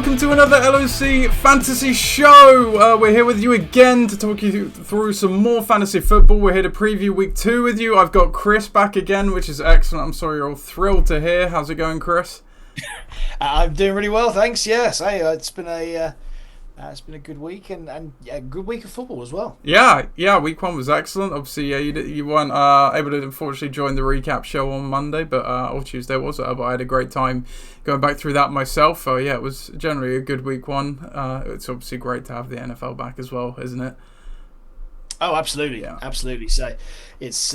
welcome to another LOC Fantasy Show. We're here with you again to talk you through some more fantasy football. We're here to preview week 2 with you. I've got Chris back again, which is excellent. I'm sure you're all thrilled to hear. How's it going, Chris? I'm doing really well, thanks. Yes, hey, it's been a good week and a good week of football as well. Yeah. Week 1 was excellent. Obviously, you weren't able to unfortunately join the recap show on Monday, but or Tuesday was. But I had a great time going back through that myself. It was generally a good week 1. It's obviously great to have the NFL back as well, isn't it? Oh, absolutely, yeah. Absolutely. So it's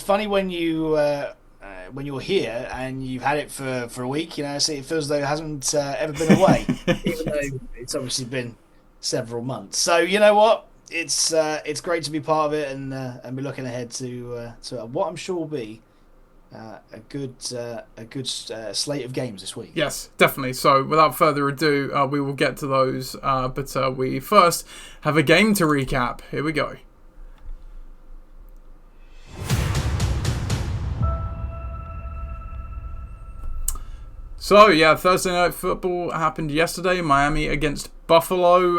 funny when you're here and you've had it for a week, so it feels as though it hasn't ever been away, even though it's obviously been several months. So you know what, it's great to be part of it and be looking ahead to what I'm sure will be a good slate of games this week. Yes, definitely. So without further ado, we will get to those, but we first have a game to recap. Here we go. So, Thursday Night Football happened yesterday. Miami against Buffalo.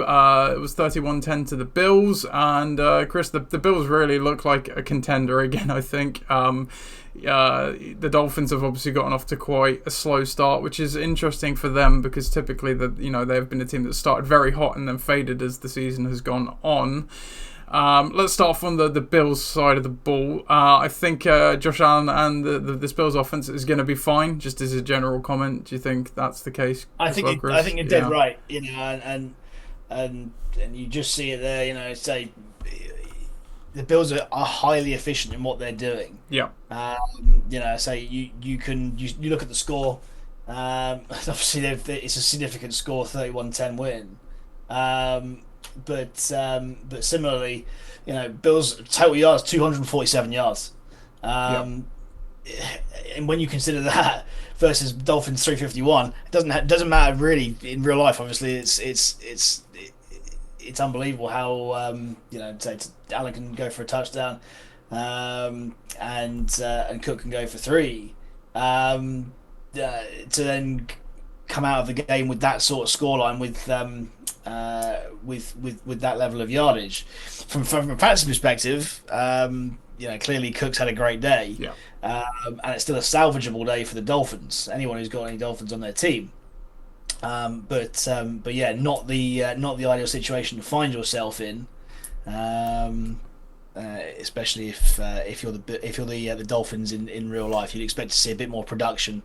It was 31-10 to the Bills. And, Chris, the Bills really look like a contender again, I think. The Dolphins have obviously gotten off to quite a slow start, which is interesting for them because typically they've been a team that started very hot and then faded as the season has gone on. Let's start off on the Bills side of the ball. I think Josh Allen and this Bills offense is going to be fine. Just as a general comment, do you think that's the case? I think you're dead right. And you just see it there. Say the Bills are highly efficient in what they're doing. Yeah. Say you look at the score. Obviously, it's a significant score, 31-10 win. But similarly, Bills total yards 247 yards, and when you consider that versus Dolphins 351, it doesn't matter really in real life. Obviously, it's unbelievable how Allen can go for a touchdown, and Cook can go for 3, to then come out of the game with that sort of scoreline with that level of yardage. From a fantasy perspective, clearly Cook's had a great day, and it's still a salvageable day for the Dolphins. Anyone who's got any Dolphins on their team, but not the ideal situation to find yourself in. Especially if you're the Dolphins in real life, you'd expect to see a bit more production,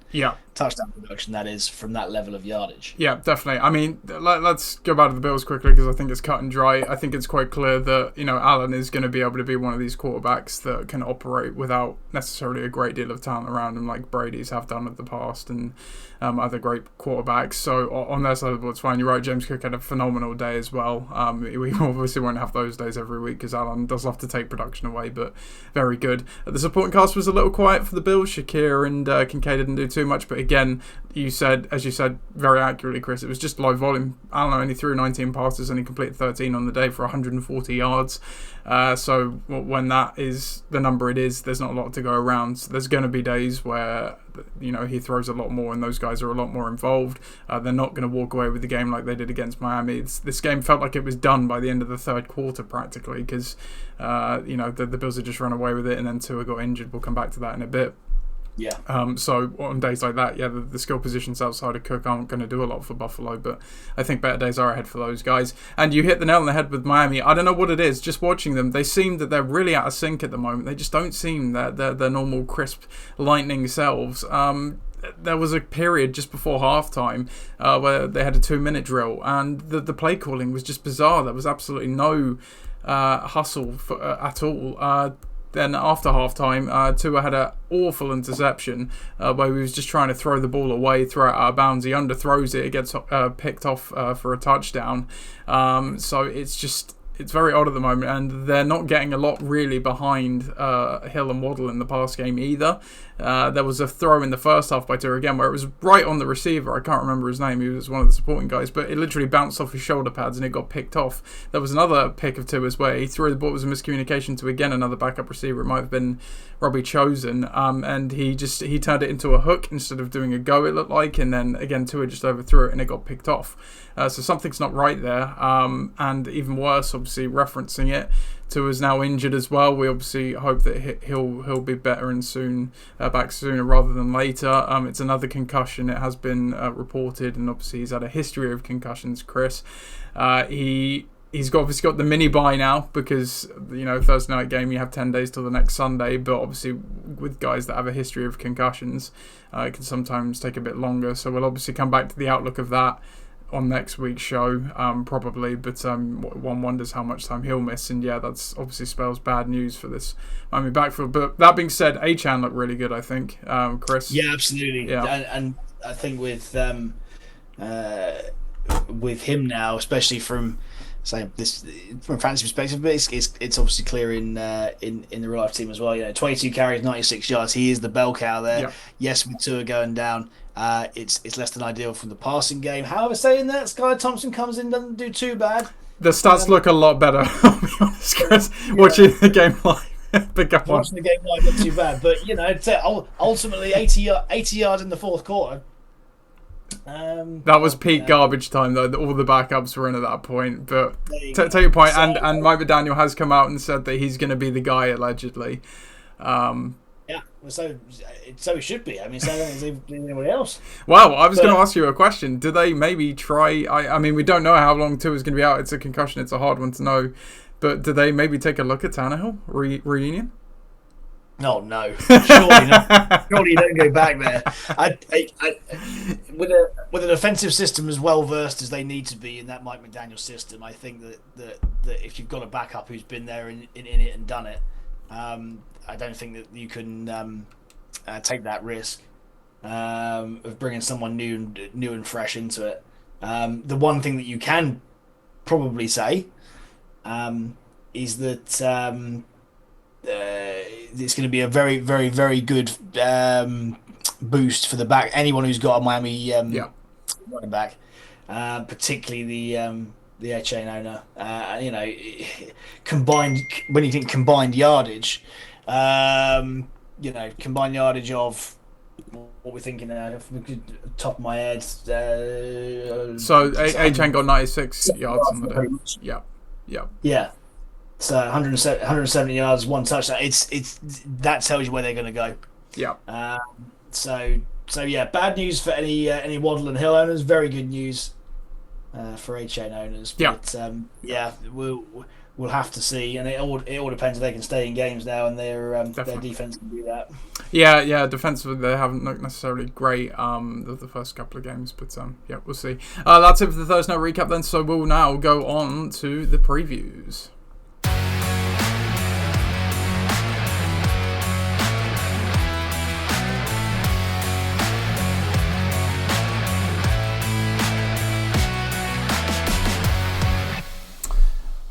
touchdown production, that is, from that level of yardage. Yeah, definitely. I mean, let's go back to the Bills quickly because I think it's cut and dry. I think it's quite clear that Allen is going to be able to be one of these quarterbacks that can operate without necessarily a great deal of talent around him, like Brady's have done in the past and other great quarterbacks. So on their side of the ball, it's fine. You're right. James Cook had a phenomenal day as well. We obviously won't have those days every week because Allen does love to take production away, but very good. The supporting cast was a little quiet for the Bills. Shakir and Kincaid didn't do too much, but again, as you said very accurately, Chris, it was just low volume. Allen only threw 19 passes and he completed 13 on the day for 140 yards. So when that is the number it is, there's not a lot to go around. So there's going to be days where he throws a lot more and those guys are a lot more involved. They're not going to walk away with the game like they did against Miami. This game felt like it was done by the end of the third quarter practically because the Bills had just run away with it and then Tua got injured. We'll come back to that in a bit. Yeah. So on days like that, the skill positions outside of Cook aren't going to do a lot for Buffalo, but I think better days are ahead for those guys. And you hit the nail on the head with Miami. I don't know what it is. Just watching them, they seem that they're really out of sync at the moment. They just don't seem their normal crisp, lightning selves. There was a period just before halftime where they had a 2-minute drill, and the play calling was just bizarre. There was absolutely no hustle at all. Then after halftime, Tua had an awful interception where he was just trying to throw the ball away, throw it out of bounds. He underthrows it, it gets picked off for a touchdown. So it's just it's very odd at the moment, and they're not getting a lot really behind Hill and Waddle in the pass game either. There was a throw in the first half by Tua again where it was right on the receiver. I can't remember his name. He was one of the supporting guys, but it literally bounced off his shoulder pads and it got picked off. There was another pick of Tua's where he threw the ball. It was a miscommunication to again another backup receiver. It might have been Robbie Chosen, and he turned it into a hook instead of doing a go. It looked like, and then again Tua just overthrew it and it got picked off. So something's not right there. And even worse, obviously referencing it, Tua's now injured as well. We obviously hope that he'll be better and soon back sooner rather than later. It's another concussion. It has been reported, and obviously he's had a history of concussions. Chris, he's obviously got the mini bye now because Thursday night game you have 10 days till the next Sunday. But obviously with guys that have a history of concussions, it can sometimes take a bit longer. So we'll obviously come back to the outlook of that on next week's show, probably, but one wonders how much time he'll miss, and yeah, that's obviously spells bad news for this Miami backfield. But that being said, Achane looked really good, I think, Chris. Yeah, absolutely. Yeah. And I think with him now, especially from a fantasy perspective, but it's obviously clear in the real life team as well. 22 carries, 96 yards. He is the bell cow there. Yeah. Yes, with Tua going down. It's less than ideal from the passing game. However, saying that, Sky Thompson comes in, doesn't do too bad. The stats look a lot better, I'll be honest, Chris. Yeah. Watching the game live. Watching the game live, not too bad. But, ultimately, 80 yards in the fourth quarter. That was peak garbage time, though. All the backups were in at that point. But take your point. So, and Mike McDaniel has come out and said that he's going to be the guy, allegedly. Yeah, so it should be. I mean, so is anybody else? Well, I was going to ask you a question. Do they maybe try? I mean, we don't know how long Tua is going to be out. It's a concussion. It's a hard one to know. But do they maybe take a look at Tannehill reunion? No, surely not. Surely you don't go back there. With an offensive system as well versed as they need to be in that Mike McDaniel system, I think that if you've got a backup who's been there in it and done it, I don't think that you can take that risk of bringing someone new and fresh into it. The one thing that you can probably say is that it's going to be a very, very, very good boost for the back. Anyone who's got a Miami running back, particularly the Achane owner. Combined when you think combined yardage, combined yardage of what we're thinking top of my head. So Achane got 96 yards on the day. Yeah. So 170 yards, one touchdown. It's that tells you where they're going to go. Yeah. So yeah, bad news for any Waddle and Hill owners. Very good news for Achane owners. But we'll have to see, and it all depends if they can stay in games now, and their defense can do that. Yeah. Defensively, they haven't looked necessarily great the first couple of games, but we'll see. That's it for the Thursday night recap then. So we'll now go on to the previews.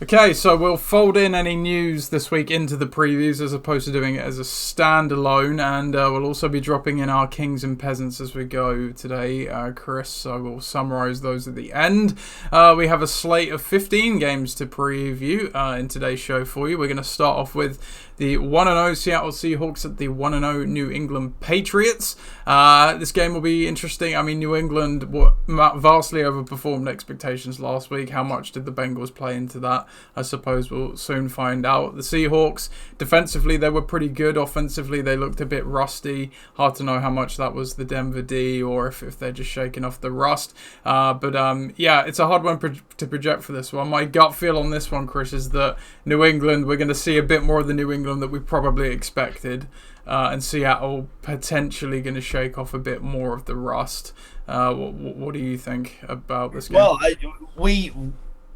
Okay, so we'll fold in any news this week into the previews as opposed to doing it as a standalone, and we'll also be dropping in our Kings and Peasants as we go today, Chris, so we'll summarise those at the end. We have a slate of 15 games to preview in today's show for you. We're going to start off with the 1-0 Seattle Seahawks at the 1-0 New England Patriots. This game will be interesting. I mean, New England vastly overperformed expectations last week. How much did the Bengals play into that? I suppose we'll soon find out. The Seahawks, defensively, they were pretty good. Offensively, they looked a bit rusty. Hard to know how much that was the Denver D or if they're just shaking off the rust. It's a hard one to project for this one. My gut feel on this one, Chris, is that New England, we're going to see a bit more of the New England that we probably expected. And Seattle potentially going to shake off a bit more of the rust. What do you think about this game? Well,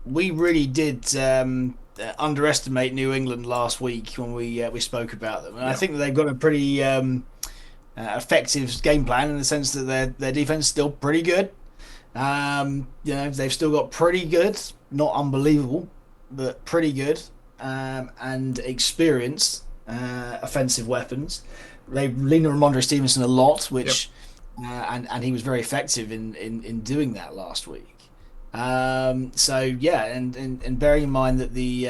we really did underestimate New England last week when we spoke about them, and I think that they've got a pretty effective game plan in the sense that their defense is still pretty good. They've still got pretty good, not unbelievable, but pretty good, and experienced offensive weapons. They leaned on Ramondre Stevenson a lot, Yep. which and he was very effective in doing that last week. So yeah, and bearing in mind that the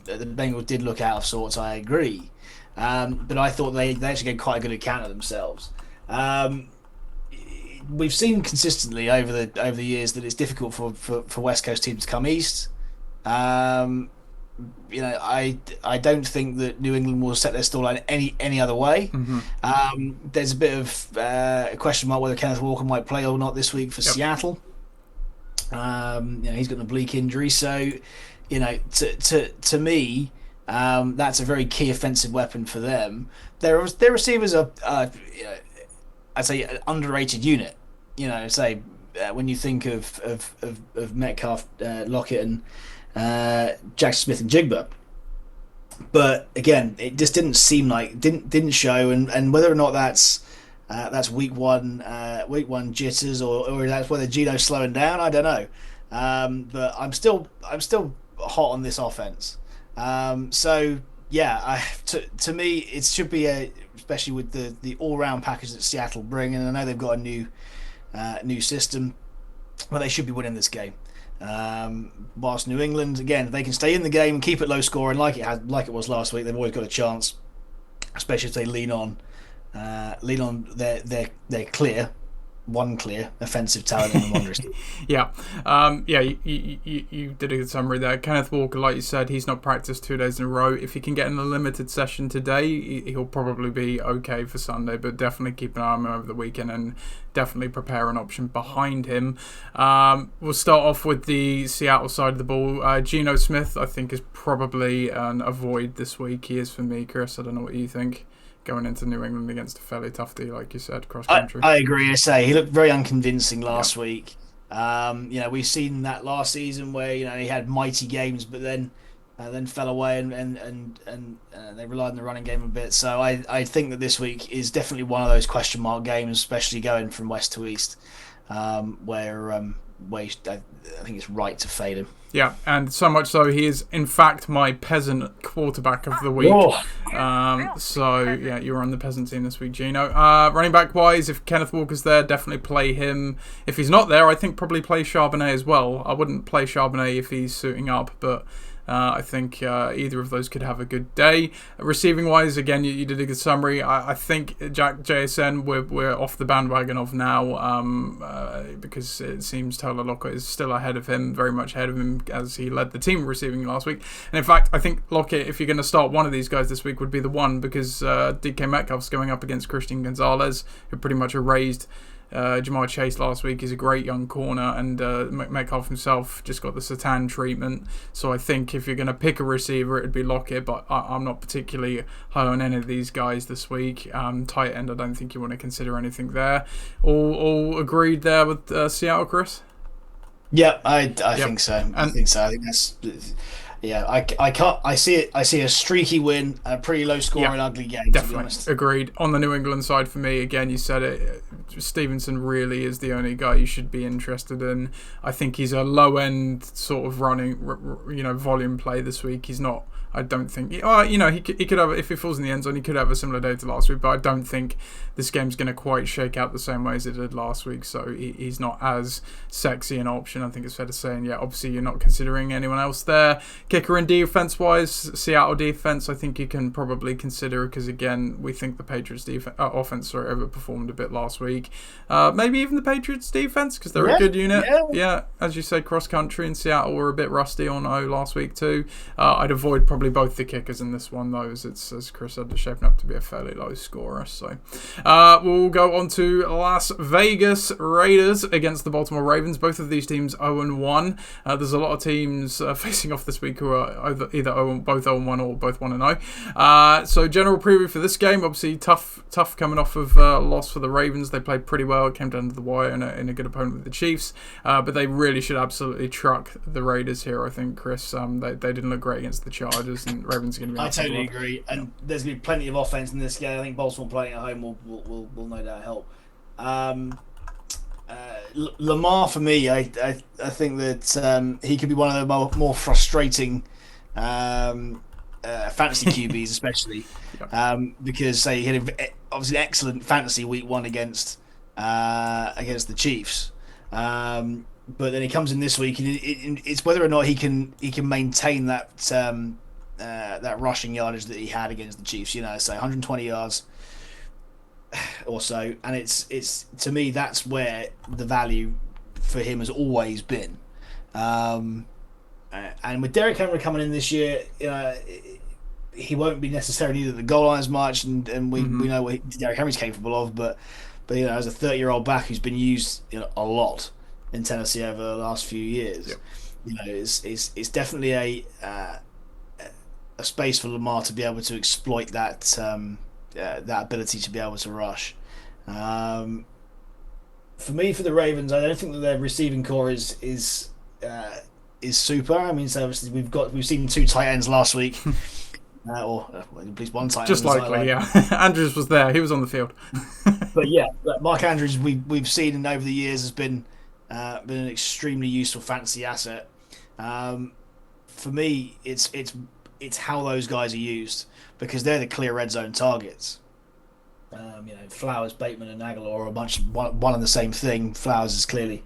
Bengals did look out of sorts, I agree. But I thought they actually gave quite a good account of themselves. Um, we've seen consistently over the years that it's difficult for West Coast teams to come east. Um, I don't think that New England will set their stall line any other way. Hmm. There's a bit of a question mark whether Kenneth Walker might play or not this week for Yep. Seattle. He's got an oblique injury, so to me, that's a very key offensive weapon for them. Their receivers are, I'd say, an underrated unit. Say when you think of Metcalf, Lockett, and Jackson Smith and Jigba. But again, it just didn't seem like didn't show, and whether or not that's week one jitters, or that's whether Gino's slowing down, I don't know. But I'm still hot on this offense. So yeah, to me it should be especially with the all round package that Seattle bring, and I know they've got a new system, but they should be winning this game. Whilst New England, again, if they can stay in the game and keep it low scoring like it was last week, they've always got a chance, especially if they lean on their clear offensive talent in the Wanderers. Yeah, yeah. You did a good summary there. Kenneth Walker, like you said, he's not practiced 2 days in a row. If he can get in a limited session today, he'll probably be okay for Sunday. But definitely keep an eye on him over the weekend and definitely prepare an option behind him. We'll start off with the Seattle side of the ball. Geno Smith, I think, is probably an avoid this week. He is for me, Chris. I don't know what you think. Going into New England against a fairly tough D, like you said, cross country. I agree. I say he looked very unconvincing last week. We've seen that last season where he had mighty games, but then fell away and they relied on the running game a bit. So I think that this week is definitely one of those question mark games, especially going from west to east, where I think it's right to fade him. Yeah, and so much so he is, in fact, my peasant quarterback of the week. So, yeah, you're on the peasant team this week, Gino. Running back wise, if Kenneth Walker's there, definitely play him. If he's not there, I think probably play Charbonnet as well. I wouldn't play Charbonnet if he's suiting up, but I think either of those could have a good day. Receiving wise, again, you did a good summary. I think JSN we're off the bandwagon of now because it seems Taylor Lockett is still ahead of him, very much ahead of him as he led the team receiving last week. And in fact, I think Lockett, if you're going to start one of these guys this week, would be the one because DK Metcalf's going up against Christian Gonzalez, who pretty much erased Jamar Chase last week. Is a great young corner, and Metcalf himself just got the Satan treatment. So I think if you're going to pick a receiver, it'd be Lockett, but I'm not particularly high on any of these guys this week. Tight end, I don't think you want to consider anything there. All agreed there with Seattle, Chris? Yeah, I think so. I think that's. Yeah, I can't. I see it. I see a streaky win, a pretty low scoring, ugly game. Definitely to be honest. agreed. On the New England side, for me, again, you said it. Stevenson really is the only guy you should be interested in. I think he's a low end sort of running, volume play this week. He's not. I don't think. He could have, if he falls in the end zone, he could have a similar day to last week. But I don't think this game's going to quite shake out the same way as it did last week. So he's not as sexy an option. I think it's fair to say. And yeah, obviously you're not considering anyone else there. Kicker and defense wise, Seattle defense, I think you can probably consider because again, we think the Patriots offense overperformed a bit last week. Maybe even the Patriots defense because they're a good unit. Yeah, as you said, cross country and Seattle were a bit rusty on O last week too. I'd avoid probably both the kickers in this one though, as Chris said, they're shaping up to be a fairly low scorer. So we'll go on to Las Vegas Raiders against the Baltimore Ravens. Both of these teams 0-1. There's a lot of teams facing off this week who are either both 0-1 or both 1-0. So general preview for this game, obviously tough coming off of loss for the Ravens. They played pretty well. It came down to the wire in a good opponent with the Chiefs, but they really should absolutely truck the Raiders here. I think, Chris. They didn't look great against the Chargers, and Ravens are going to be. I totally agree, and there's going to be plenty of offense in this game. I think Baltimore playing at home will no doubt help. Lamar for me, I think that he could be one of the more frustrating fantasy QBs especially, because say he had obviously excellent fantasy week 1 against the Chiefs, but then he comes in this week and it's whether or not he can maintain that rushing yardage that he had against the Chiefs. So 120 yards or so, and it's to me that's where the value for him has always been. And with Derrick Henry coming in this year, he won't be necessarily at the goal line as much, and we know what Derrick Henry's capable of. But as a 30-year-old back who's been used a lot in Tennessee over the last few years, it's definitely a space for Lamar to be able to exploit that that ability to be able to rush. For me, for the Ravens, I don't think that their receiving core is super. I mean, so obviously we've seen 2 tight ends last week, or at least 1 tight end. Just likely, yeah. Andrews was there; he was on the field. But Mark Andrews, we've seen over the years has been an extremely useful fantasy asset. For me, it's how those guys are used, because they're the clear red zone targets. Flowers, Bateman, and Aguilar are one and the same thing. Flowers is clearly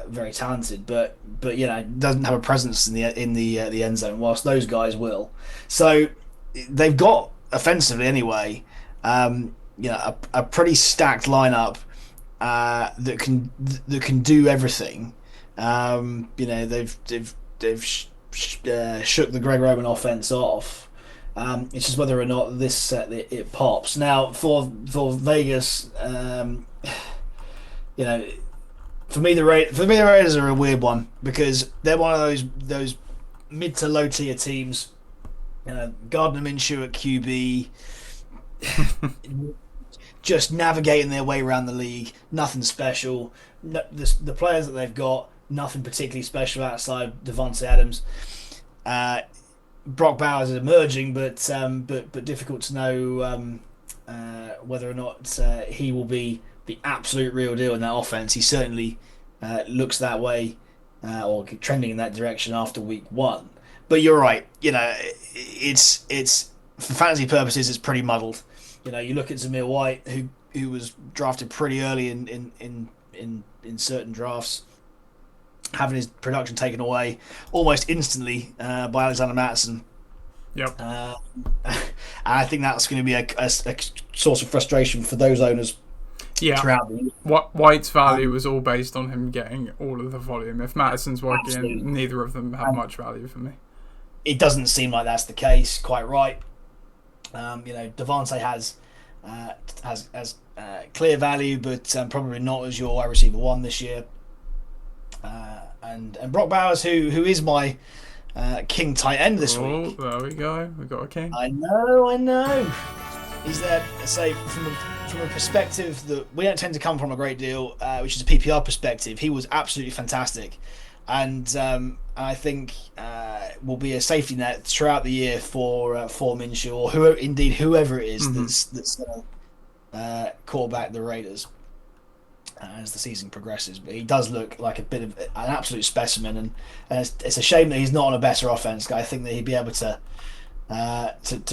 very talented, but doesn't have a presence in the end zone, whilst those guys will. So they've got offensively anyway, a pretty stacked lineup that can do everything. They've shook the Greg Roman offense off. It's just whether or not this it pops. Now for Vegas, for me the Raiders are a weird one, because they're one of those mid to low tier teams. Gardner Minshew at QB, just navigating their way around the league. Nothing special. The players that they've got, nothing particularly special outside Devontae Adams. Brock Bowers is emerging, but difficult to know whether or not he will be the absolute real deal in that offense. He certainly looks that way, or trending in that direction after week 1. But you're right. It's for fantasy purposes, it's pretty muddled. You look at Zamir White, who was drafted pretty early in certain drafts, having his production taken away almost instantly by Alexander Mattison. Yep. And I think that's going to be a source of frustration for those owners. Yeah. Throughout the year. White's value was all based on him getting all of the volume. If Mattison's working, absolutely, neither of them have much value for me. It doesn't seem like that's the case. Quite right. Devontae has clear value, but probably not as your wide receiver 1 this year. And Brock Bowers, who is my king tight end this week. There we go. We got a king. I know. He's there. Say from a perspective that we don't tend to come from a great deal, which is a PPR perspective. He was absolutely fantastic, and I think will be a safety net throughout the year for Minshew, or whoever it is that's going to quarterback the Raiders as the season progresses. But he does look like a bit of an absolute specimen, and it's a shame that he's not on a better offense. I think that he'd be able to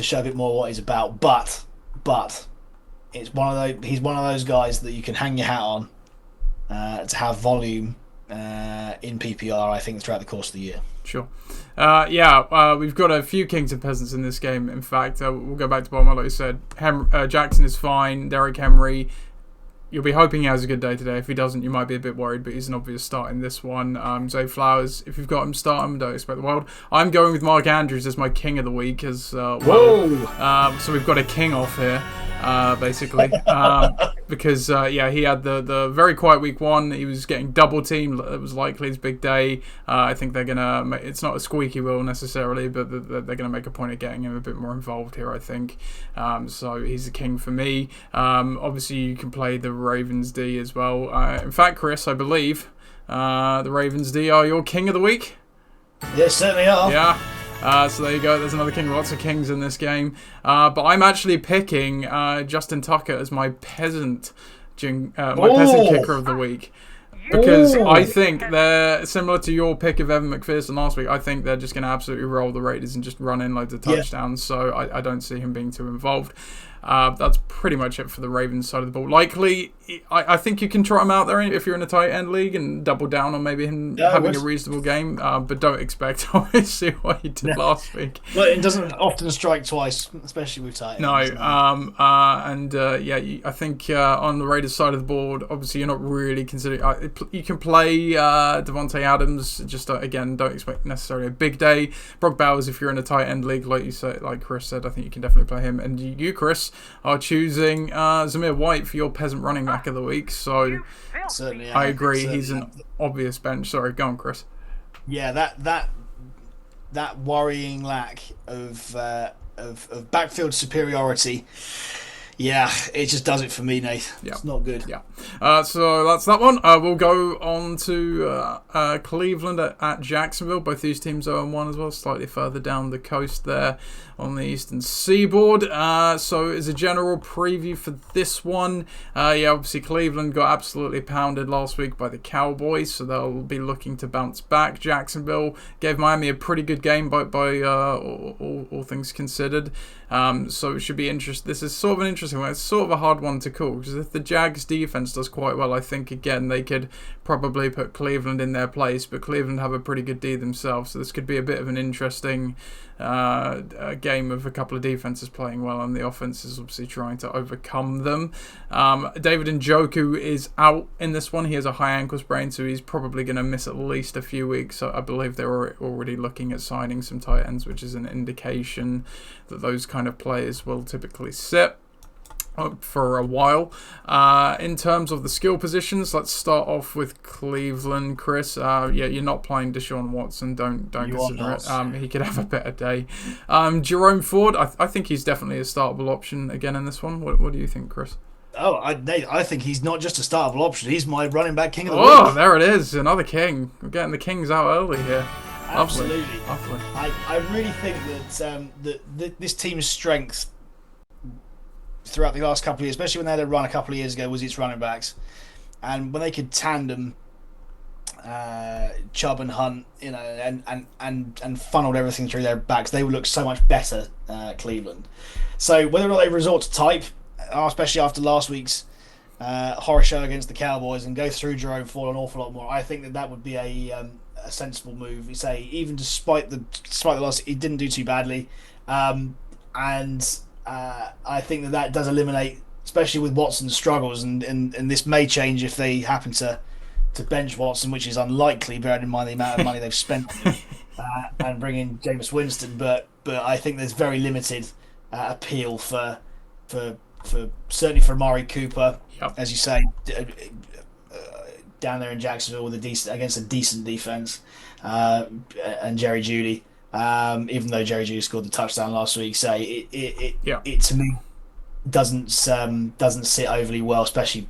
show a bit more what he's about. But he's one of those guys that you can hang your hat on to have volume in PPR, I think, throughout the course of the year. Sure. We've got a few Kings and Peasants in this game. In fact, we'll go back to what Milo said. Jackson is fine. Derrick Henry, you'll be hoping he has a good day today. If he doesn't, you might be a bit worried, but he's an obvious start in this one. Zay Flowers, if you've got him, start him. Don't expect the world. I'm going with Mark Andrews as my king of the week as well. Whoa! So we've got a king off here, basically. Because, he had the very quiet week 1. He was getting double teamed. It was likely his big day. I think they're going to... It's not a squeaky wheel necessarily, but they're going to make a point of getting him a bit more involved here, I think. So he's the king for me. Obviously, you can play the Ravens D as well. In fact, Chris, I believe the Ravens D are your king of the week. Yes, certainly are. Yeah. So there you go. There's another king. Lots of kings in this game. But I'm actually picking Justin Tucker as my peasant kicker of the week. because I think they're similar to your pick of Evan McPherson last week. I think they're just going to absolutely roll the Raiders and just run in loads of touchdowns. So I don't see him being too involved. That's pretty much it for the Ravens side of the ball. Likely, I think you can try him out there if you're in a tight end league and double down on maybe him having a reasonable game. But don't expect, obviously, what he did last week. Well, it doesn't often strike twice, especially with tight ends. No, I think on the Raiders side of the board, obviously you're not really considering. You can play Devontae Adams. Just again, don't expect necessarily a big day. Brock Bowers, if you're in a tight end league, like you said, like Chris said, I think you can definitely play him. And you, Chris, are choosing Zamir White for your peasant running back of the week. So certainly, I agree. He's an obvious bench. Sorry, go on, Chris. Yeah, that worrying lack of backfield superiority. Yeah, it just does it for me, Nath. Yeah. It's not good. Yeah. So that's that one. We'll go on to Cleveland at Jacksonville. Both these teams 0-1 as well, slightly further down the coast there on the eastern seaboard. So as a general preview for this one, obviously Cleveland got absolutely pounded last week by the Cowboys, so they'll be looking to bounce back. Jacksonville gave Miami a pretty good game by all things considered. So it should be interesting. This is sort of an interesting one. It's sort of a hard one to call because if the Jags defense does quite well, I think again they could probably put Cleveland in their place, but Cleveland have a pretty good D themselves, so this could be a bit of an interesting game of a couple of defenses playing well and the offense is obviously trying to overcome them. David Njoku is out in this one. He has a high ankle sprain, so he's probably going to miss at least a few weeks. So I believe they're already looking at signing some tight ends, which is an indication that those kind of players will typically sit for a while. In terms of the skill positions, let's start off with Cleveland. Chris, you're not playing Deshaun Watson. Don't consider it. He could have a better day. Jerome Ford, I think he's definitely a startable option again in this one. What do you think, Chris? Oh, I think he's not just a startable option. He's my running back king of the week. Oh, there it is. Another king. We're getting the kings out early here. Absolutely. Lovely. I really think that this team's strength throughout the last couple of years, especially when they had a run a couple of years ago, was its running backs. And when they could tandem Chubb and Hunt, and funneled everything through their backs, they would look so much better, Cleveland. So whether or not they resort to type, especially after last week's horror show against the Cowboys, and go through Jerome Ford an awful lot more, I think that would be a sensible move. You say even despite the loss, he didn't do too badly, and I think that does eliminate, especially with Watson's struggles, and this may change if they happen to bench Watson, which is unlikely, bearing in mind the amount of money they've spent and bring in Jameis Winston. But I think there's very limited appeal for certainly for Amari Cooper, as you say, down there in Jacksonville with against a decent defense, and Jerry Jeudy. Even though Jerry Jeudy scored the touchdown last week, so it to me doesn't sit overly well, especially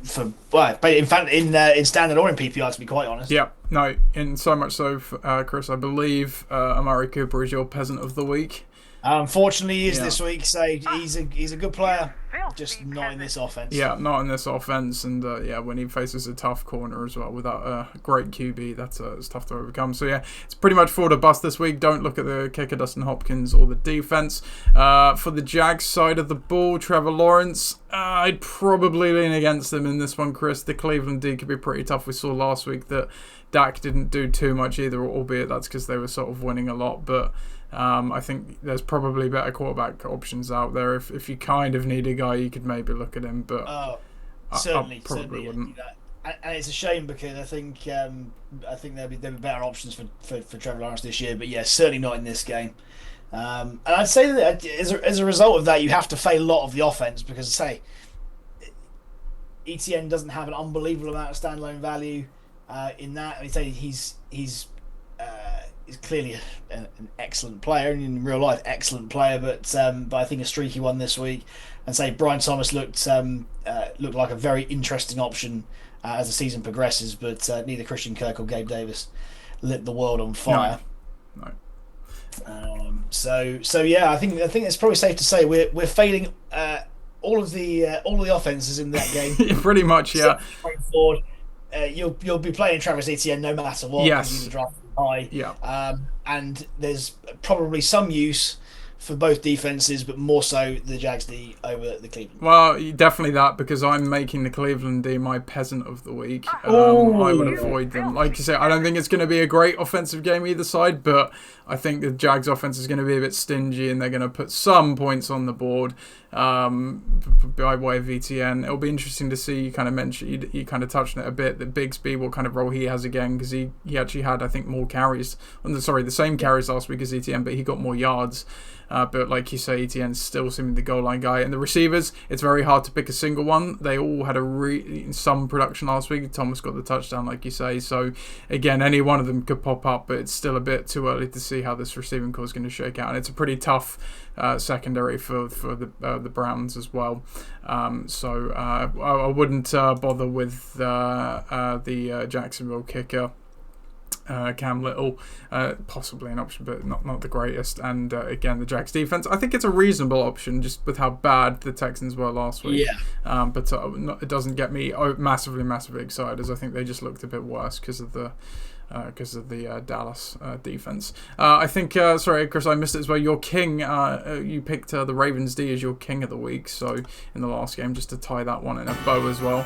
for but in fact in standard or in PPR, to be quite honest. Yeah, no, and so much so, Chris. I believe Amari Cooper is your peasant of the week. Unfortunately, he is this week. So he's a good player, just not in this offense. Yeah, not in this offense, and when he faces a tough corner as well without a great QB, it's tough to overcome. So it's pretty much forward or bust this week. Don't look at the kicker Dustin Hopkins or the defense. For the Jags side of the ball, Trevor Lawrence, I'd probably lean against them in this one, Chris. The Cleveland D could be pretty tough. We saw last week that Dak didn't do too much either, albeit that's because they were sort of winning a lot, but I think there's probably better quarterback options out there. If you kind of need a guy, you could maybe look at him, but certainly, I probably wouldn't. And it's a shame because I think there'll be better options for Trevor Lawrence this year, but certainly not in this game. And I'd say that as a result of that, you have to fade a lot of the offense because, say, ETN doesn't have an unbelievable amount of standalone value in that. I mean, say he's clearly an excellent player, and in real life, excellent player, but I think a streaky one this week. And say Brian Thomas looked like a very interesting option as the season progresses, but neither Christian Kirk or Gabe Davis lit the world on fire. No. So I think it's probably safe to say we're fading all of the offenses in that game. Pretty much, yeah. Straightforward. You'll be playing Travis Etienne no matter what. Yes. You draft high. Yeah. And there's probably some use for both defenses, but more so the Jags D over the Cleveland. Well, definitely that, because I'm making the Cleveland D my peasant of the week. I would avoid them. Like you say, I don't think it's going to be a great offensive game either side, but I think the Jags offense is going to be a bit stingy, and they're going to put some points on the board by way of VTN. It'll be interesting to see. You kind of mentioned, you kind of touched on it a bit, that Bigsby, what kind of role he has again, because he actually had, I think, more carries. The same carries last week as ETN, but he got more yards. But like you say, ETN's still seeming the goal line guy. And the receivers, it's very hard to pick a single one. They all had some production last week. Thomas got the touchdown, like you say. So again, any one of them could pop up, but it's still a bit too early to see how this receiving core is going to shake out. And it's a pretty tough secondary for the Browns as well. So I wouldn't bother with the Jacksonville kicker. Cam Little, possibly an option, but not the greatest. And again, the Jags defense, I think it's a reasonable option, just with how bad the Texans were last week. Yeah. But it doesn't get me massively excited, as I think they just looked a bit worse because of the Dallas defense. I think, sorry, Chris, I missed it as well. Your king, you picked the Ravens D as your king of the week. So in the last game, just to tie that one in a bow as well.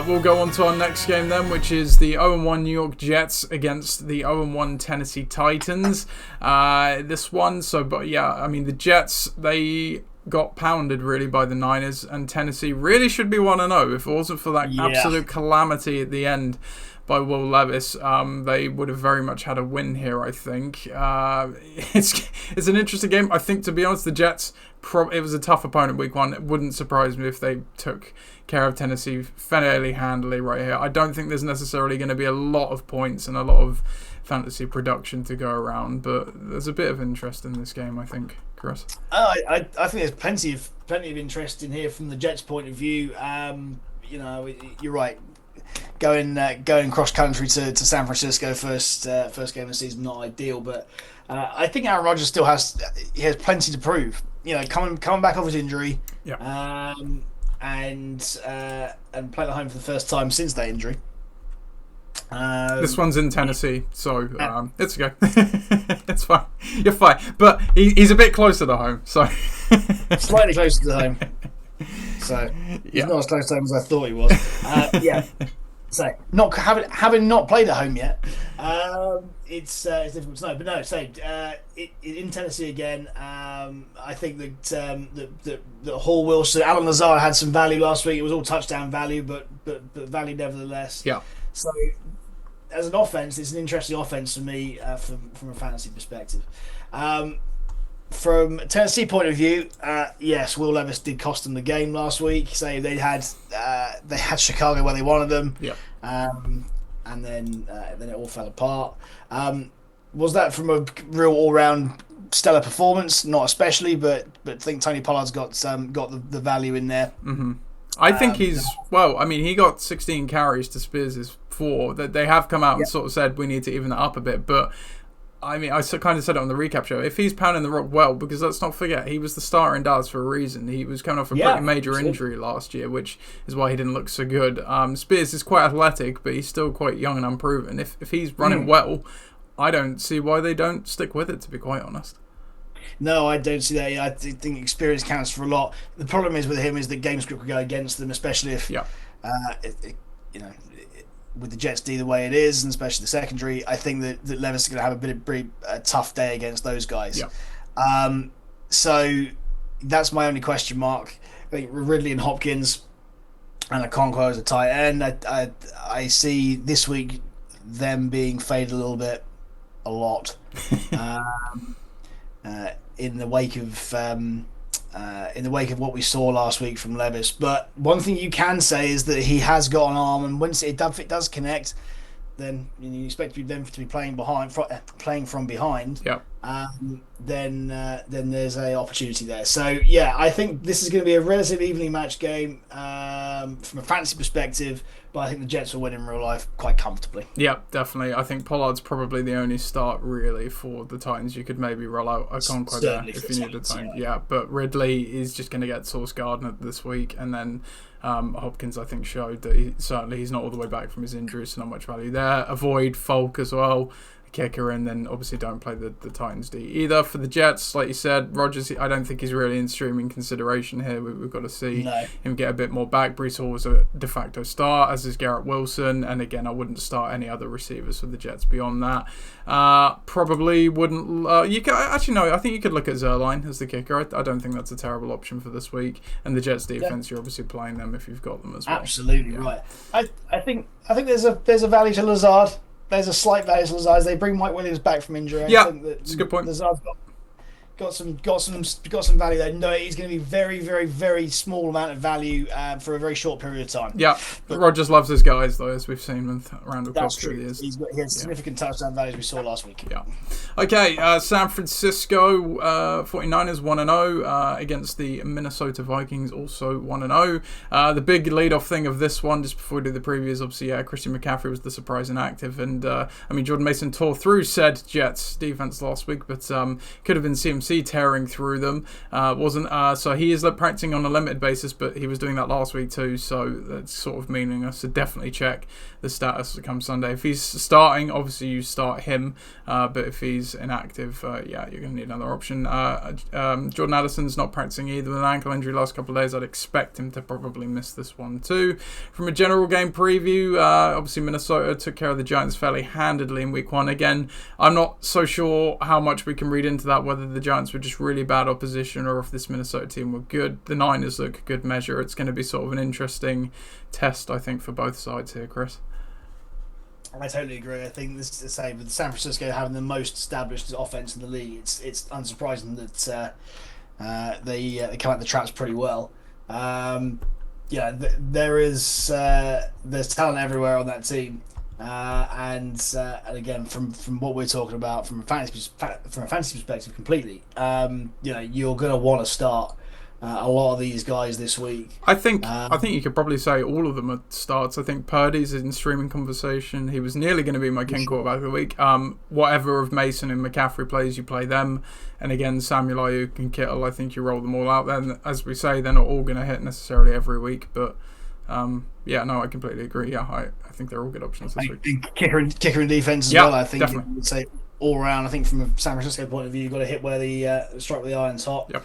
We'll go on to our next game then, which is the 0-1 New York Jets against the 0-1 Tennessee Titans. This one, the Jets, they got pounded really by the Niners, and Tennessee really should be 1-0 if it wasn't for that absolute calamity at the end by Will Levis. They would have very much had a win here, I think. It's an interesting game. I think, to be honest, the Jets, it was a tough opponent week one. It wouldn't surprise me if they took care of Tennessee fairly handily right here. I don't think there's necessarily going to be a lot of points and a lot of fantasy production to go around, but there's a bit of interest in this game, I think, Chris. I think there's plenty of interest in here from the Jets' point of view. You're right. Going cross country to San Francisco first game of the season, not ideal, but I think Aaron Rodgers still has plenty to prove. Coming back off his injury, and playing at home for the first time since that injury. This one's in Tennessee, so it's okay. It's fine. You're fine, but he's a bit closer to home, so slightly closer to home. So he's not as close to home as I thought he was. So not having not played at home yet, it's difficult to know. But no, in Tennessee again, I think that Hall Wilson, Alan Lazard had some value last week. It was all touchdown value, but value nevertheless. Yeah. So as an offense, it's an interesting offense for me from a fantasy perspective. From a Tennessee point of view, yes, Will Levis did cost them the game last week. So they had Chicago where they wanted them, and then it all fell apart. Was that from a real all-round stellar performance? Not especially, but I think Tony Pollard's got the value in there. Mm-hmm. I think he got 16 carries to Spears' 4. That they have come out and sort of said we need to even that up a bit, but. I mean, I kind of said it on the recap show. If he's pounding the rock well, because let's not forget, he was the starter in Dallas for a reason. He was coming off a pretty major injury last year, which is why he didn't look so good. Spears is quite athletic, but he's still quite young and unproven. If he's running well, I don't see why they don't stick with it, to be quite honest. No, I don't see that. I think experience counts for a lot. The problem is with him is that game script could go against them, especially if, with the Jets D the way it is, and especially the secondary. I think that Levis is going to have a tough day against those guys. Yeah. So that's my only question mark. I think Ridley and Hopkins and Okonkwo as a tight end. I see this week them being faded a lot. In the wake of what we saw last week from Levis. But one thing you can say is that he has got an arm, and once it does connect, then you expect them to be playing from behind. Yeah. then there's a opportunity there. So yeah, I think this is going to be a relatively evenly matched game from a fantasy perspective, but I think the Jets will win in real life quite comfortably. Yeah, definitely. I think Pollard's probably the only start really for the Titans. You could maybe roll out Okonkwo there if you needed time. Yeah, but Ridley is just going to get Sauce Gardner this week, and then Hopkins I think showed that he's not all the way back from his injury, so not much value there. Avoid Folk as well, kicker, and then obviously don't play the Titans D either. For the Jets, like you said, Rodgers, I don't think he's really in streaming consideration here. We've got to see him get a bit more back. Breece Hall was a de facto start, as is Garrett Wilson, and again, I wouldn't start any other receivers for the Jets beyond that. Probably wouldn't. You could, actually no, I think you could look at Zerline as the kicker. I don't think that's a terrible option for this week. And the Jets defense, you're obviously playing them if you've got them as well. Absolutely right. I think there's a value to Lazard. There's a slight value to Lazard. They bring Mike Williams back from injury. Yeah, that's a good point. Lazard's got some value there. No, he's going to be very, very, very small amount of value for a very short period of time. Yeah, but Rodgers loves his guys though, as we've seen with Randall Cobb through the years. He has significant touchdown values we saw last week. Yeah. Okay, San Francisco 49ers 1-0 against the Minnesota Vikings, also 1-0. The big lead-off thing of this one, just before we do the previews, obviously, Christian McCaffrey was the surprise inactive, and Jordan Mason tore through said Jets defense last week, but could have been CMC tearing through them. Wasn't so he is practicing on a limited basis, but he was doing that last week too, so that's sort of meaningless. So definitely check the status come Sunday. If he's starting, obviously you start him, but if he's inactive, you're going to need another option. Jordan Addison's not practicing either with an ankle injury last couple of days. I'd expect him to probably miss this one too. From a general game preview, obviously Minnesota took care of the Giants fairly handedly in week 1. Again, I'm not so sure how much we can read into that, whether the Giants were just really bad opposition or if this Minnesota team were good. The Niners look a good measure. It's going to be sort of an interesting test, I think, for both sides here, Chris. I totally agree. I think this is the same with San Francisco having the most established offense in the league. It's unsurprising that they come out the traps pretty well. There's talent everywhere on that team. And again, from what we're talking about from a fantasy perspective, completely, you're going to want to start a lot of these guys this week. I think you could probably say all of them are starts. I think Purdy's in streaming conversation. He was nearly going to be my king quarterback of the week. Whatever of Mason and McCaffrey plays, you play them. And again, Samuel Ayuk and Kittle, I think you roll them all out. Then, as we say, they're not all going to hit necessarily every week, but. I completely agree. Yeah, I think they're all good options this week. Kicker and defense as well. I think definitely. You would say all around. I think from a San Francisco point of view, you've got to hit where the strike with the iron's hot. Yep.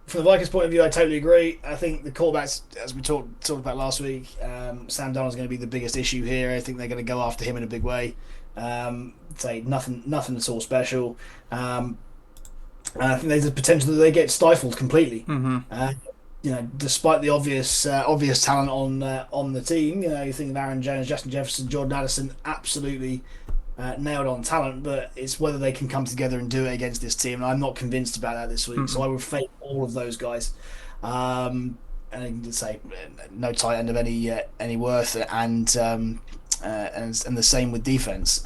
From the Vikings point of view, I totally agree. I think the quarterbacks, as we talked about last week, Sam Darnold's going to be the biggest issue here. I think they're going to go after him in a big way. Say nothing at all special. I think there's a potential that they get stifled completely. Mm-hmm. Despite the obvious talent on the team, you think of Aaron Jones, Justin Jefferson, Jordan Addison, absolutely nailed on talent, but it's whether they can come together and do it against this team. And I'm not convinced about that this week, so I would fake all of those guys. And say no tight end of any worth, and the same with defense.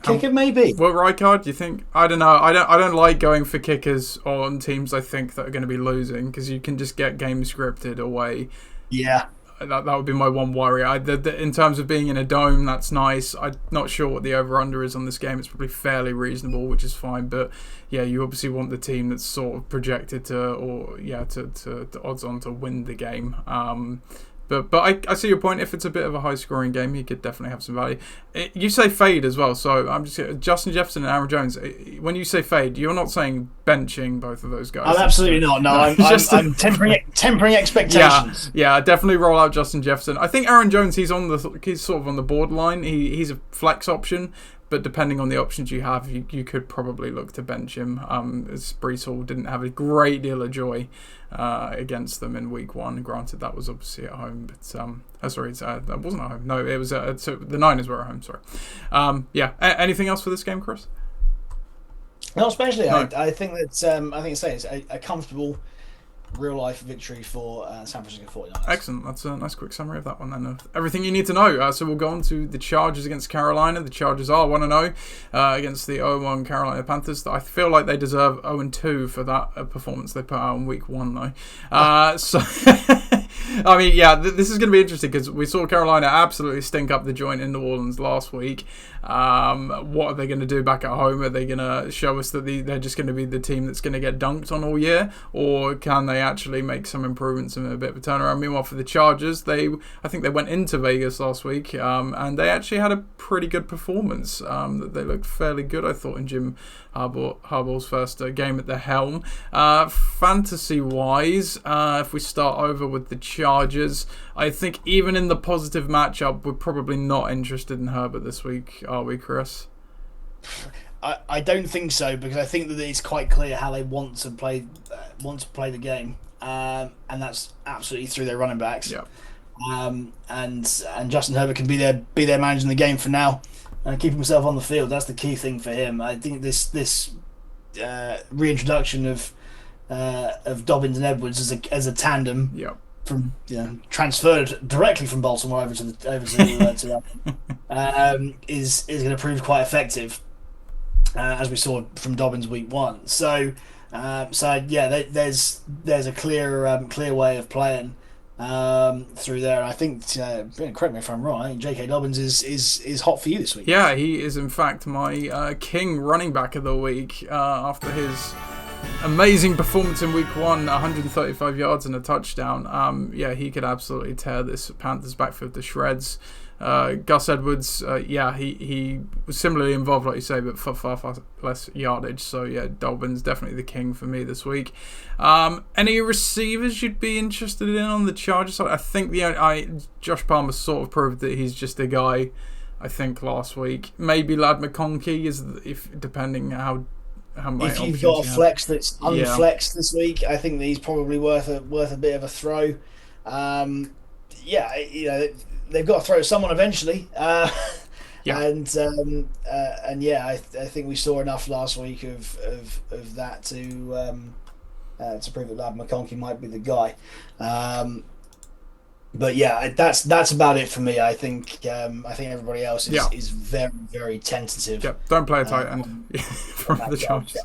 Kicker maybe. Well, Rijkaard, do you think? I don't know. I don't like going for kickers on teams I think that are going to be losing, because you can just get game scripted away. Yeah. That would be my one worry. In terms of being in a dome, that's nice. I'm not sure what the over-under is on this game. It's probably fairly reasonable, which is fine. But yeah, you obviously want the team that's sort of projected to odds on to win the game. But I see your point. If it's a bit of a high-scoring game, he could definitely have some value. You say fade as well, so I'm just Justin Jefferson and Aaron Jones. When you say fade, you're not saying benching both of those guys. Oh, absolutely not. No, I'm tempering expectations. Yeah, definitely roll out Justin Jefferson. I think Aaron Jones, he's sort of on the borderline. He's a flex option. But depending on the options you have, you could probably look to bench him. As Breece Hall didn't have a great deal of joy against them in week 1. Granted, that was obviously at home, but that wasn't at home. No, it was so the Niners were at home. Sorry. Anything else for this game, Chris? Not especially. No. I think that it's a comfortable real life victory for San Francisco 49ers. Excellent. That's a nice quick summary of that one then. Of everything you need to know. So we'll go on to the Chargers against Carolina. The Chargers are 1-0 against the 0-1 Carolina Panthers. I feel like they deserve 0-2 for that performance they put out in week 1 though. So I mean, yeah, this is going to be interesting because we saw Carolina absolutely stink up the joint in New Orleans last week. What are they going to do back at home? Are they going to show us that they're just going to be the team that's going to get dunked on all year, or can they actually make some improvements and a bit of a turnaround? Meanwhile, for the Chargers, I think they went into Vegas last week, and they actually had a pretty good performance. They looked fairly good, I thought, in Jim Harbaugh's first game at the helm. Fantasy-wise, if we start over with the Chargers, I think even in the positive matchup, we're probably not interested in Herbert this week, are we, Chris? I don't think so, because I think that it's quite clear how they want to play the game, and that's absolutely through their running backs. Yeah. And Justin Herbert can be there managing the game for now and keep himself on the field. That's the key thing for him. I think this reintroduction of Dobbins and Edwards as a tandem. Yeah. From transferred directly from Baltimore over to is going to prove quite effective, as we saw from Dobbins week 1. So there's a clear way of playing through there. I think, correct me if I'm wrong, I think J.K. Dobbins is hot for you this week. Yeah, he is in fact my king running back of the week after his amazing performance in week 1, 135 yards and a touchdown. He could absolutely tear this Panthers backfield to shreds. Gus Edwards, he was similarly involved, like you say, but for far less yardage. So yeah, Dobbins definitely the king for me this week. Any receivers you'd be interested in on the Chargers side? I think Josh Palmer sort of proved that he's just a guy. I think last week, maybe Lad McConkey is, if depending how if you've got a flex that's unflexed this week, I think that he's probably worth a bit of a throw. They've got to throw someone eventually. I think we saw enough last week of that to prove that Lad McConkey might be the guy. But yeah, that's about it for me. I think everybody else is very, very tentative. Yeah, don't play a tight end from the Chargers.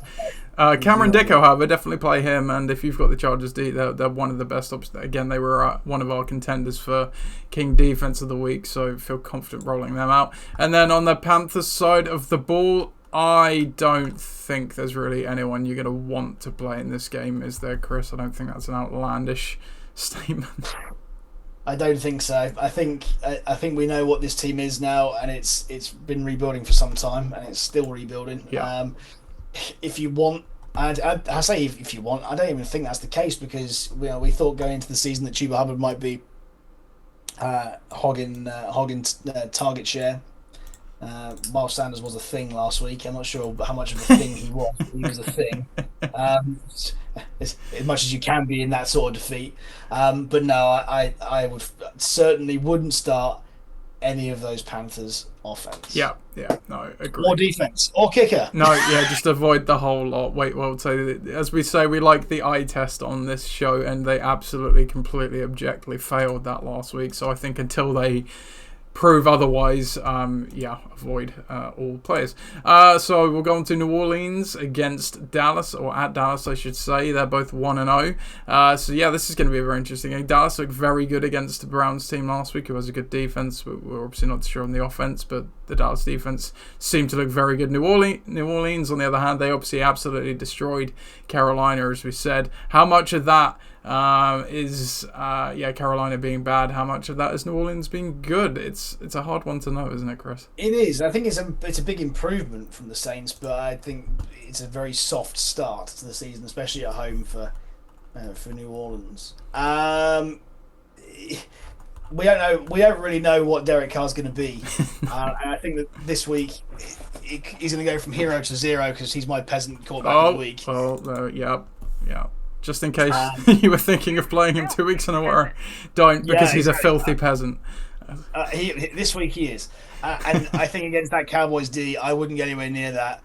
Cameron Dicko, however, definitely play him. And if you've got the Chargers D, they're one of the best options. Again, they were one of our contenders for King Defense of the Week, so feel confident rolling them out. And then on the Panthers side of the ball, I don't think there's really anyone you're going to want to play in this game, is there, Chris? I don't think that's an outlandish statement. I don't think so. I think we know what this team is now, and it's been rebuilding for some time, and it's still rebuilding. Yeah. If you want, I say if you want, I don't even think that's the case, because we thought going into the season that Chuba Hubbard might be hogging target share. Miles Sanders was a thing last week. I'm not sure how much of a thing he was. But he was a thing. As much as you can be in that sort of defeat. But no, I certainly wouldn't start any of those Panthers offense. Yeah, no, agree. Or defense, or kicker. No, yeah, just avoid the whole lot. As we say, we like the eye test on this show, and they absolutely, completely, objectively failed that last week. So I think until they prove otherwise, avoid all players. So we'll go on to New Orleans against Dallas, or at Dallas, I should say. They're both 1-0. This is going to be a very interesting game. Dallas looked very good against the Browns team last week, who has a good defense. We're obviously not sure on the offense, but the Dallas defense seemed to look very good. New Orleans, on the other hand, they obviously absolutely destroyed Carolina, as we said. How much of that is Carolina being bad? How much of that is New Orleans being good? It's a hard one to know, isn't it, Chris? It is. I think it's a big improvement from the Saints, but I think it's a very soft start to the season, especially at home for New Orleans. We don't know. We don't really know what Derek Carr's going to be, and I think that this week he's going to go from hero to zero, because he's my peasant quarterback of the week. Yeah. Just in case you were thinking of playing him 2 weeks in a row, don't, because he's a filthy peasant. This week he is, and I think against that Cowboys D, I wouldn't get anywhere near that.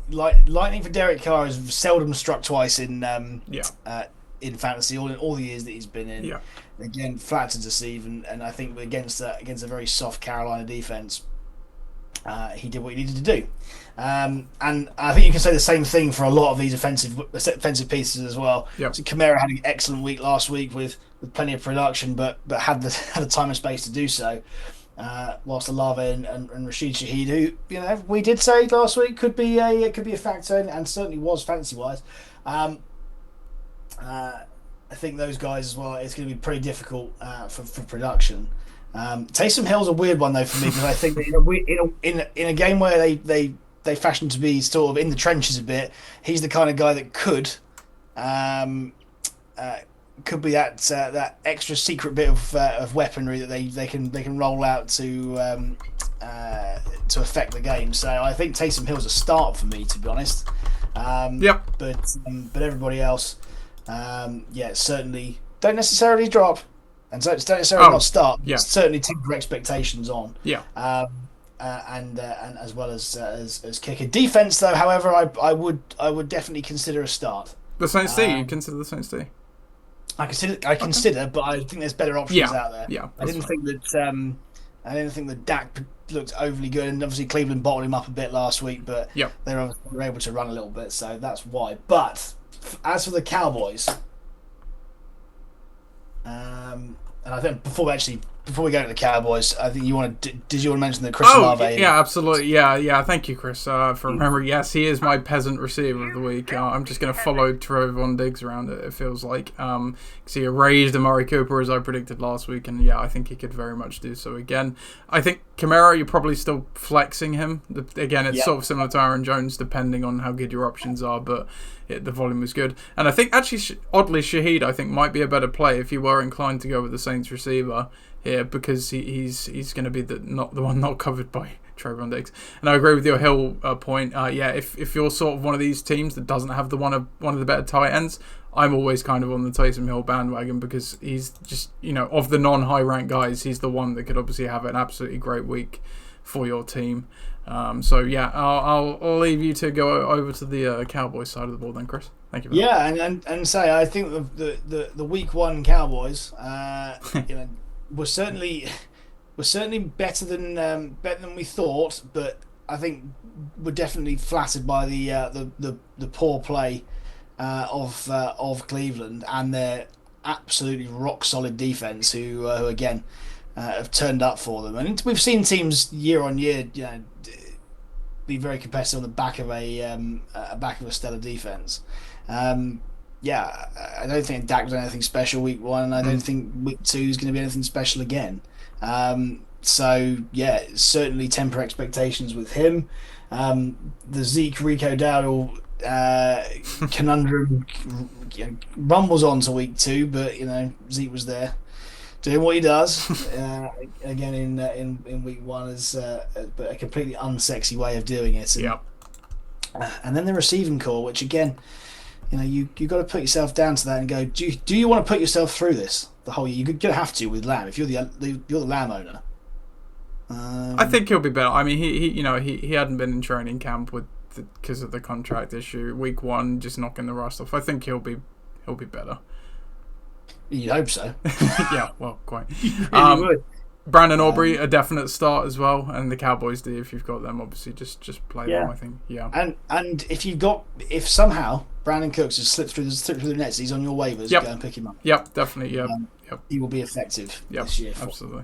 lightning for Derek Carr has seldom struck twice in fantasy, all the years that he's been in. Yeah. Again, flat to deceive, and I think against a very soft Carolina defense, he did what he needed to do. And I think you can say the same thing for a lot of these offensive pieces as well. Yep. So Kamara had an excellent week last week with plenty of production, but had the time and space to do so. Whilst Olave and Rashid Shaheed, who we did say last week could be a factor, and certainly was fantasy wise. I think those guys as well. It's going to be pretty difficult for production. Taysom Hill's a weird one though for me, because I think that in a game where they fashion to be sort of in the trenches a bit, he's the kind of guy that could be that extra secret bit of weaponry that they can roll out to affect the game. So I think Taysom Hill's a start for me, to be honest. But everybody else, certainly don't necessarily drop, and don't necessarily not start. Yeah. Certainly temper expectations on. Yeah. And as well as kicker. Defense though, however, I would definitely consider a start. The Saints D. You consider the Saints D? I consider, but I think there's better options out there. Yeah. I didn't think that Dak looked overly good, and obviously Cleveland bottled him up a bit last week, but they were able to run a little bit, so that's why. But as for the Cowboys, and I think before we go to the Cowboys, I think did you want to mention the Chris Olave? Yeah, absolutely. Yeah. Thank you, Chris, for remembering. Yes, he is my peasant receiver of the week. I'm just going to follow Trevon Diggs around it feels like. Because he erased Amari Cooper as I predicted last week, and I think he could very much do so again. I think Kamara, you're probably still flexing him. Again, it's sort of similar to Aaron Jones, depending on how good your options are, but the volume was good. And I think actually, oddly, Shaheed, I think, might be a better play if you were inclined to go with the Saints receiver here, because he's going to be the one not covered by Trevon Diggs. And I agree with your Hill point. If you're sort of one of these teams that doesn't have one of the better tight ends, I'm always kind of on the Taysom Hill bandwagon, because he's just, of the non-high rank guys, he's the one that could obviously have an absolutely great week for your team. I'll leave you to go over to the Cowboys side of the ball then, Chris. Thank you. And say I think the week one Cowboys, were certainly better than we thought, but I think we're definitely flattered by the poor play of Cleveland and their absolutely rock solid defense, who again have turned up for them. And we've seen teams year on year, be very competitive on the back of a stellar defense. I don't think Dak was anything special week one, and I don't think week two is going to be anything special again. Certainly temper expectations with him. The Zeke Rico Dowdle conundrum rumbles on to week two, but Zeke was there doing what he does again in week one, but a completely unsexy way of doing it. And then the receiving core, which again, you got to put yourself down to that and go, do you want to put yourself through this the whole year? You're gonna have to with Lamb if you're the Lamb owner. I think he'll be better. I mean, he hadn't been in training camp because of the contract issue. Week one, just knocking the rust off. I think he'll be better. You'd hope so. Yeah, well, quite. You really would. Brandon Aubrey, a definite start as well, and the Cowboys do if you've got them. Obviously, just play them. I think. Yeah. And if somehow Brandon Cooks has slipped through the nets, he's on your waivers. Go and pick him up. Yep, definitely. Yep. He will be effective this year. Absolutely.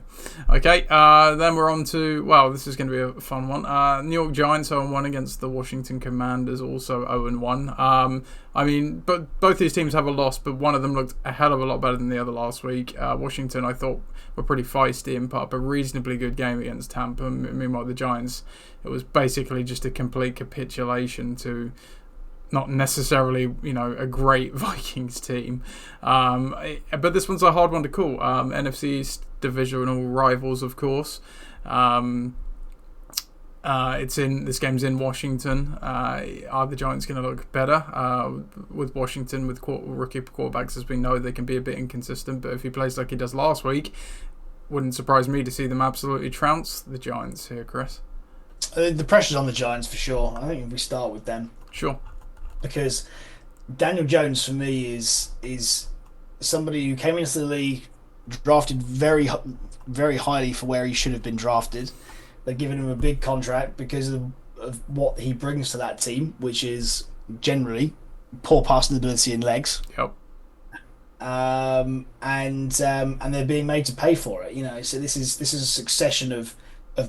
Okay, then we're on to, this is going to be a fun one. New York Giants 0-1 against the Washington Commanders, also 0-1. But both these teams have a loss, but one of them looked a hell of a lot better than the other last week. Washington, I thought, were pretty feisty and put up a reasonably good game against Tampa. Meanwhile, the Giants, it was basically just a complete capitulation to not necessarily, a great Vikings team. But this one's a hard one to call. NFC East divisional rivals, of course. This game's in Washington. Are the Giants going to look better? With Washington, with rookie quarterbacks, as we know, they can be a bit inconsistent. But if he plays like he does last week, wouldn't surprise me to see them absolutely trounce the Giants here, Chris. The pressure's on the Giants for sure. I think if we start with them, Sure. because Daniel Jones for me is somebody who came into the league drafted very highly for where he should have been drafted. They've given him a big contract because of what he brings to that team, which is generally poor passing ability and legs. Yep. And they're being made to pay for it. So this is a succession of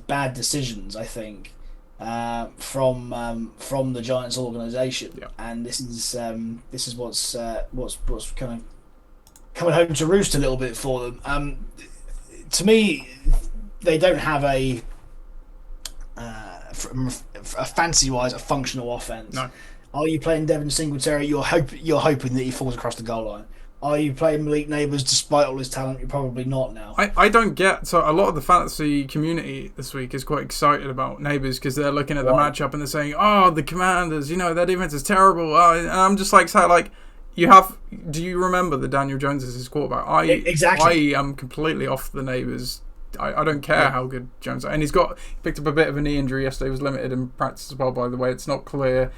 bad decisions, I think, from the Giants organization. Yep. And this is what's kind of coming home to roost a little bit for them. To me, they don't have a fancy-wise a functional offense. No. Are you playing Devin Singletary? You're hoping that he falls across the goal line. Are you playing Malik Neighbours despite all his talent? You're probably not now. I don't get... So a lot of the fantasy community this week is quite excited about Neighbours because they're looking at the matchup and they're saying, oh, the Commanders, their defense is terrible. And I'm just like, do you remember that Daniel Jones is his quarterback? Exactly. I am completely off the Neighbours. I don't care how good Jones is. And he picked up a bit of a knee injury yesterday. He was limited in practice as well, by the way. It's not clear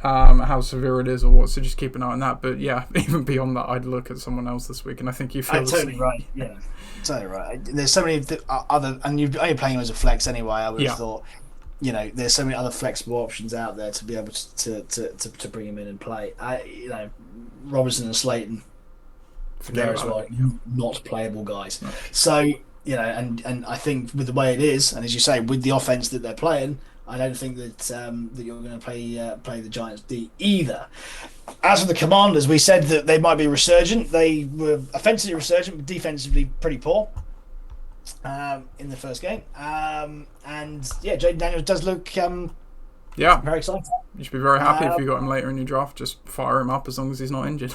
how severe it is or what, so just keep an eye on that. But yeah, even beyond that, I'd look at someone else this week, and I think you feel totally right. Yeah, totally right. There's so many other, and you're only playing him as a flex anyway. I would have thought, there's so many other flexible options out there to be able to bring him in and play. Robinson and Slayton, there as well, not playable guys. No. So and I think with the way it is, and as you say, with the offense that they're playing, I don't think that you're going to play the Giants D either. As for the Commanders, we said that they might be resurgent. They were offensively resurgent, but defensively pretty poor in the first game. And Jaden Daniels does look very exciting. You should be very happy if you got him later in your draft. Just fire him up as long as he's not injured.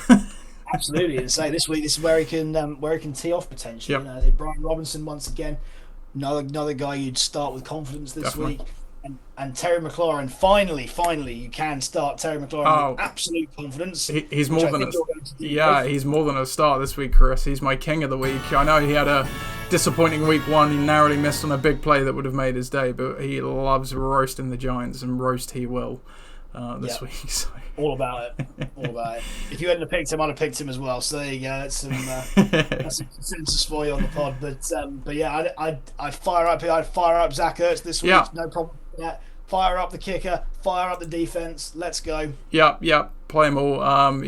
Absolutely. And say this week, this is where he can tee off potentially. Yep. Brian Robinson once again, another guy you'd start with confidence this week. And Terry McLaurin, finally, you can start Terry McLaurin with absolute confidence. He's more than a start this week, Chris. He's my king of the week. I know he had a disappointing week one. He narrowly missed on a big play that would have made his day, but he loves roasting the Giants, and roast he will this week. So. All about it. If you hadn't have picked him, I'd have picked him as well. So there you go. That's some consensus for you on the pod. But yeah, I'd fire up Zach Ertz this week. Yeah. No problem. Yeah, fire up the kicker, fire up the defense. Let's go. Yep. Play them all. And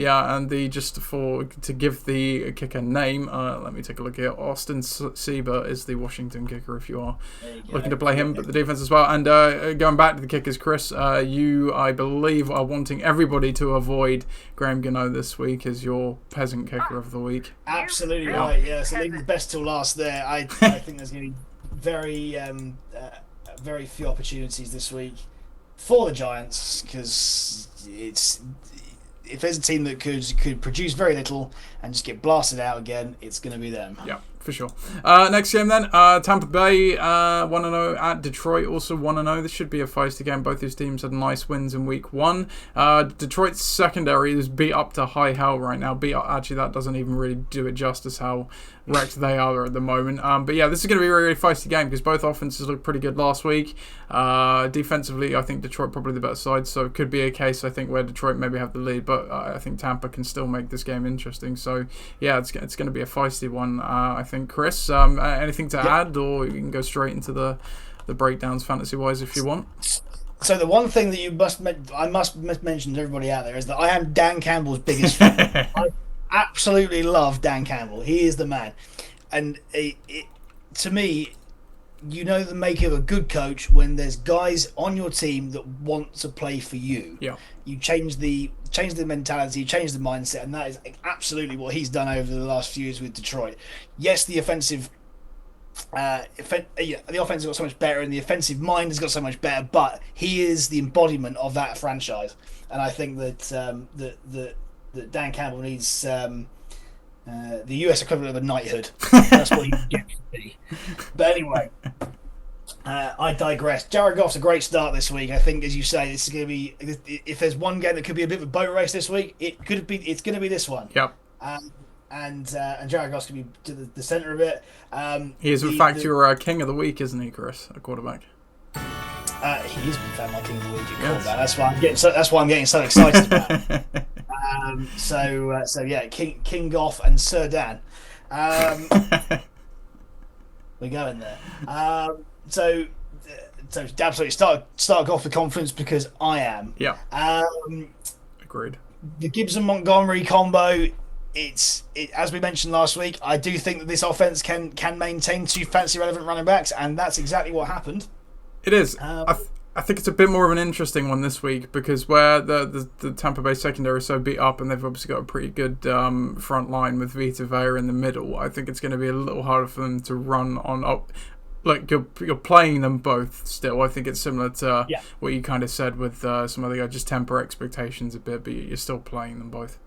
to give the kicker name, let me take a look here. Austin Sieber is the Washington kicker if you are looking to play him, but the defense as well. And going back to the kickers, Chris, you, I believe, are wanting everybody to avoid Graham Gano this week as your peasant kicker of the week. Absolutely right. Yeah, so leave the best till last there. I think there's going to be very few opportunities this week for the Giants because if there's a team that could produce very little and just get blasted out again, it's going to be them. Yeah, for sure. Next game then, Tampa Bay 1-0 at Detroit, also 1-0. This should be a feisty game. Both these teams had nice wins in week one. Detroit's secondary is beat up to high hell right now. Actually, that doesn't even really do it justice how wrecked they are at the moment. But yeah, this is going to be a really, really feisty game because both offenses looked pretty good last week. Defensively, I think Detroit probably the better side, so it could be a case, I think, where Detroit maybe have the lead, but I think Tampa can still make this game interesting. So yeah, it's going to be a feisty one, I think. Chris, anything to add, or you can go straight into the breakdowns fantasy-wise if you want? So the one thing that I must mention to everybody out there is that I am Dan Campbell's biggest fan. I absolutely love Dan Campbell. He is the man. And to me, the make of a good coach when there's guys on your team that want to play for you. Yeah. You change the mentality, change the mindset, and that is absolutely what he's done over the last few years with Detroit. Yes, the offensive the offense has got so much better and the offensive mind has got so much better, but he is the embodiment of that franchise. And I think that that Dan Campbell needs the US equivalent of a knighthood. That's what he gets to be. But anyway, I digress. Jared Goff's a great start this week. I think, as you say, this is going to be. If there's one game that could be a bit of a boat race this week, it's going to be this one. Yep. And Jared Goff's going to be to the centre of it. He is, in fact, your king of the week, isn't he, Chris? A quarterback. He is confirmed my King of the Week at Yes. quarterback. That's why I'm getting so excited about it. So yeah, King Goff and Sir Dan. We're going there. So absolutely start off with confidence because I am. Yeah. Agreed. The Gibson Montgomery combo. It's as we mentioned last week. I do think that this offense can maintain 2 fantasy relevant running backs, and that's exactly what happened. It is. I think it's a bit more of an interesting one this week because where the Tampa Bay secondary is so beat up and they've obviously got a pretty good front line with Vita Vea in the middle. I think it's going to be a little harder for them to run on up. Like you're playing them both still. I think it's similar to what you kind of said with some other guys. Just temper expectations a bit, but you're still playing them both.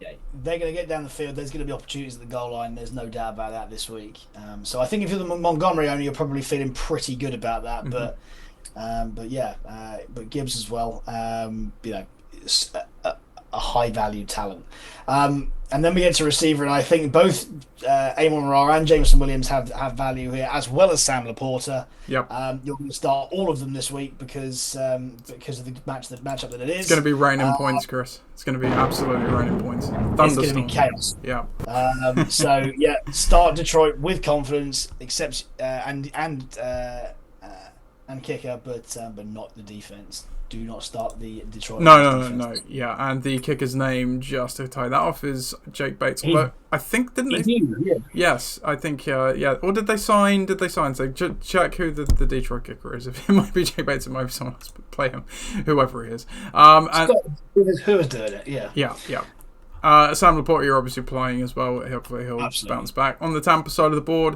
Yeah, they're going to get down the field. There's going to be opportunities at the goal line. There's no doubt about that this week. So I think if you're the Montgomery owner, you're probably feeling pretty good about that. Mm-hmm. But Gibbs as well. It's a high value talent. And then we get to receiver, and I think both Amon-Ra and Jameson Williams have value here, as well as Sam Laporta. Yep. You're going to start all of them this week because of the matchup that it is. It's going to be raining points, Chris. It's going to be absolutely raining points. It's going to be chaos. Yeah. Start Detroit with confidence, except and kicker, but not the defense. Do not start the Detroit. No. Yeah, and the kicker's name, just to tie that off, is Jake Bates. But I think didn't they? Yeah. Yes, I think Or did they sign? So check who the Detroit kicker is. If it might be Jake Bates, it might be someone else. But play him, whoever he is. Who is doing it? Yeah. Yeah. Sam Laporta, you're obviously playing as well. Hopefully he'll bounce back. On the Tampa side of the board,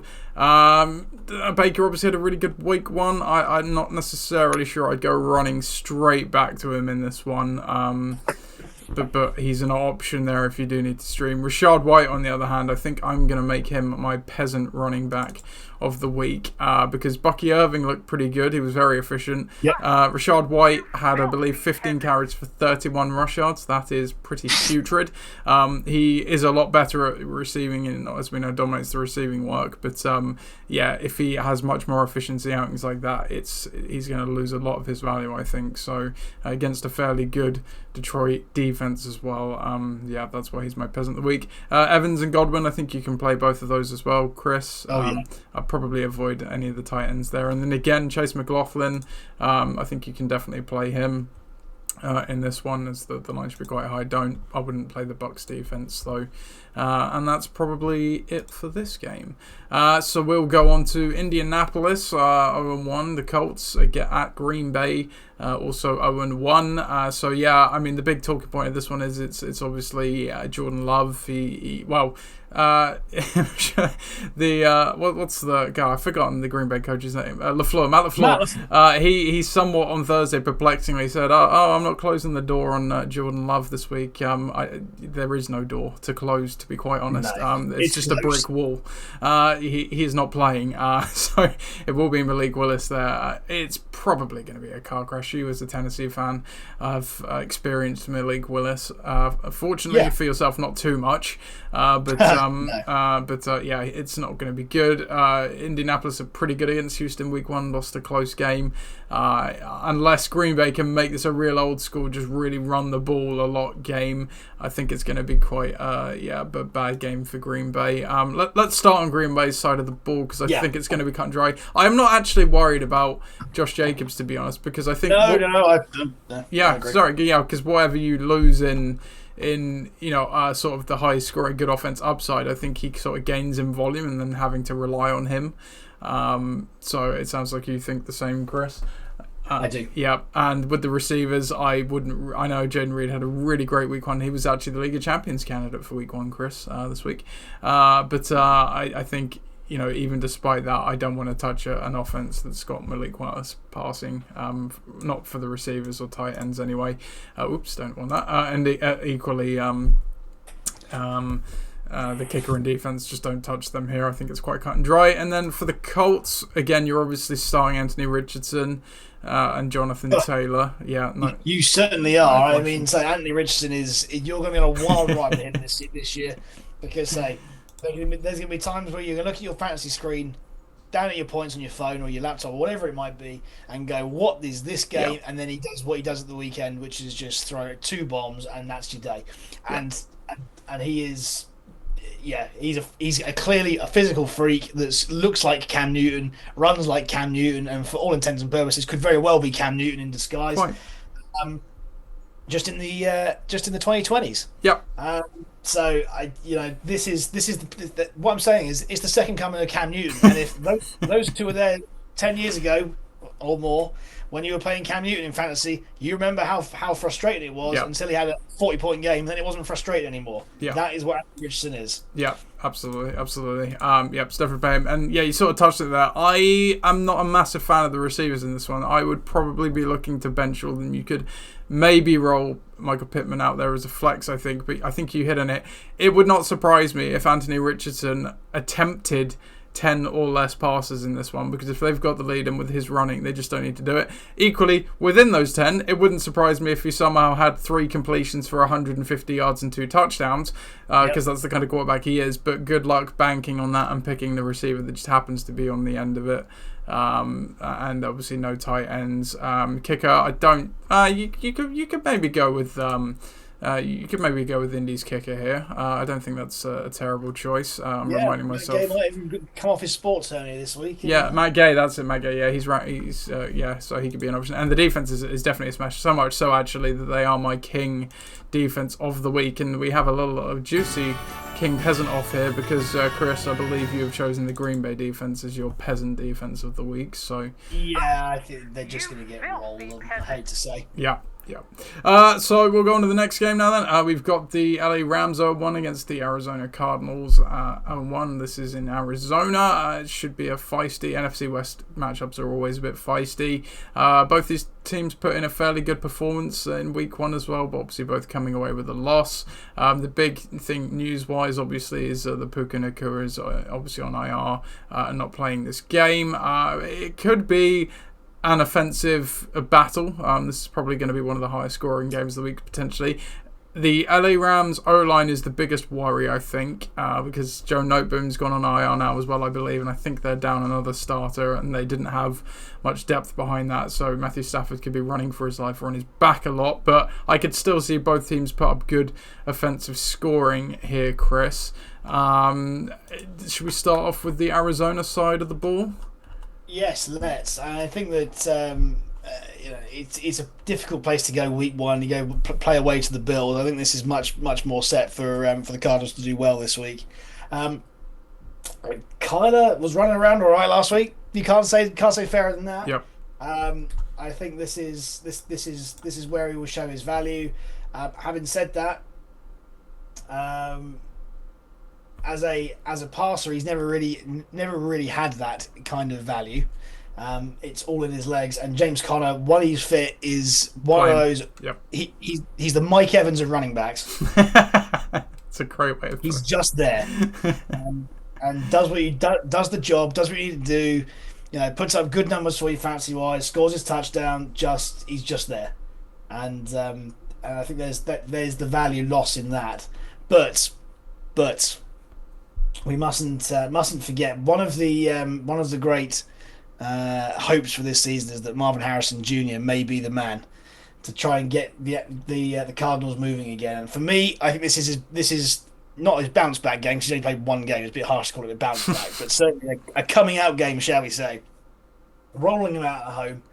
Baker obviously had a really good week 1. I'm not necessarily sure I'd go running straight back to him in this one. But he's an option there if you do need to stream. Rashad White, on the other hand, I think I'm going to make him my peasant running back of the week because Bucky Irving looked pretty good. He was very efficient. Yep. Rashad White had, I believe, 15 carries for 31 rush yards. That is pretty putrid. He is a lot better at receiving and, as we know, dominates the receiving work. But if he has much more efficiency outings like that, he's going to lose a lot of his value, I think. So against a fairly good Detroit defense as well, that's why he's my peasant of the week. Evans and Godwin, I think you can play both of those as well, Chris. I'll probably avoid any of the tight ends there. And then again, Chase McLaughlin, I think you can definitely play him in this one, as the line should be quite high. I wouldn't play the Bucs defense though. And that's probably it for this game. So we'll go on to Indianapolis, 0-1. The Colts get at Green Bay, also 0-1. The big talking point of this one is it's obviously Jordan Love. What's the guy? I've forgotten the Green Bay coach's name. Matt LaFleur. He somewhat on Thursday perplexingly said, "Oh, I'm not closing the door on Jordan Love this week. There is no door to close, to be quite honest. It's just a brick wall. He is not playing. So it will be Malik Willis there. It's probably going to be a car crash. You, as a Tennessee fan, have experienced Malik Willis. Fortunately for yourself, not too much. It's not going to be good. Indianapolis are pretty good against Houston week 1, lost a close game. Unless Green Bay can make this a real old school, just really run the ball a lot game, I think it's going to be quite a bad game for Green Bay. Let's start on Green Bay's side of the ball because I think it's going to be cut and dry. I'm not actually worried about Josh Jacobs, to be honest, because I think because whatever you lose in sort of the high scoring good offense upside, I think he sort of gains in volume and then having to rely on him. So it sounds like you think the same, Chris. I do. Yeah, and with the receivers, I know Jaden Reed had a really great week 1. He was actually the League of Champions candidate for week 1, Chris, this week. I think, even despite that, I don't want to touch an offense that's got Malik Willis passing, not for the receivers or tight ends anyway. Don't want that. And equally, the kicker and defense, just don't touch them here. I think it's quite cut and dry. And then for the Colts, again, you're obviously starting Anthony Richardson and Jonathan Taylor. Yeah, no, you certainly are. Anthony Richardson you're going to be on a wild ride with him this year because there's going to be times where you're going to look at your fantasy screen down at your points on your phone or your laptop or whatever it might be, and go, what is this game? And then he does what he does at the weekend, which is just throw 2 bombs, and that's your day. And he is. Yeah, he's clearly a physical freak that looks like Cam Newton, runs like Cam Newton, and for all intents and purposes could very well be Cam Newton in disguise. Just in the 2020s. Yep. So this is what I'm saying is it's the second coming of Cam Newton, and if those two were there 10 years ago or more, when you were playing Cam Newton in fantasy, you remember how frustrating it was until he had a 40-point game. Then it wasn't frustrating anymore. Yeah. That is what Anthony Richardson is. Yeah, absolutely. Stephen Payne. And yeah, you sort of touched it there. I am not a massive fan of the receivers in this one. I would probably be looking to bench all of them. You could maybe roll Michael Pittman out there as a flex, I think, but I think you hit on it. It would not surprise me if Anthony Richardson attempted 10 or less passes in this one, because if they've got the lead and with his running, they just don't need to do it. Equally, within those 10, it wouldn't surprise me if he somehow had 3 completions for 150 yards and 2 touchdowns, because that's the kind of quarterback he is, but good luck banking on that and picking the receiver that just happens to be on the end of it. And obviously no tight ends. Kicker, I don't. You could maybe go with Indy's kicker here. I don't think that's a terrible choice. I'm reminding myself. Matt Gay might even come off his sports hernia this week. Yeah, Matt Gay, that's it. Matt Gay, yeah, he's right. He's so he could be an option. And the defense is definitely a smash. So much so actually that they are my king defense of the week, and we have a little juicy king peasant off here because Chris, I believe you have chosen the Green Bay defense as your peasant defense of the week. So yeah, I think they're just going to get rolled. I hate to say. Yeah. So we'll go on to the next game now then. We've got the LA Rams 0-1 against the Arizona Cardinals 0-1. This is in Arizona. It should be a feisty. NFC West matchups are always a bit feisty. Both these teams put in a fairly good performance in week 1 as well, but obviously both coming away with a loss. The big thing news-wise, obviously, is the Puka Nacua is obviously on IR and not playing this game. It could be an offensive battle. This is probably going to be one of the highest scoring games of the week, potentially. The LA Rams O-line is the biggest worry, I think, because Joe Noteboom's gone on IR now as well, I believe, and I think they're down another starter, and they didn't have much depth behind that, so Matthew Stafford could be running for his life or on his back a lot, but I could still see both teams put up good offensive scoring here, Chris. Should we start off with the Arizona side of the ball? Yes, let's. I think that it's a difficult place to go week 1. You go play away to the Bills. I think this is much more set for the Cardinals to do well this week. Kyler was running around all right last week. You can't say fairer than that. Yep. I think this is where he will show his value. Having said that, as a passer, he's never really had that kind of value. It's all in his legs. And James Conner, when he's fit, is one of those. Yep. He's the Mike Evans of running backs. It's a great way of putting it. He's just there, and does what he does the job, does what you need to do. Puts up good numbers for you fantasy wise, scores his touchdown. He's just there, and I think there's the value loss in that, but. We mustn't forget one of the great hopes for this season is that Marvin Harrison Jr. may be the man to try and get the Cardinals moving again. And for me, I think this is not his bounce back game because he's only played 1 game. It's a bit harsh to call it a bounce back, but certainly a coming out game, shall we say? Rolling him out at home,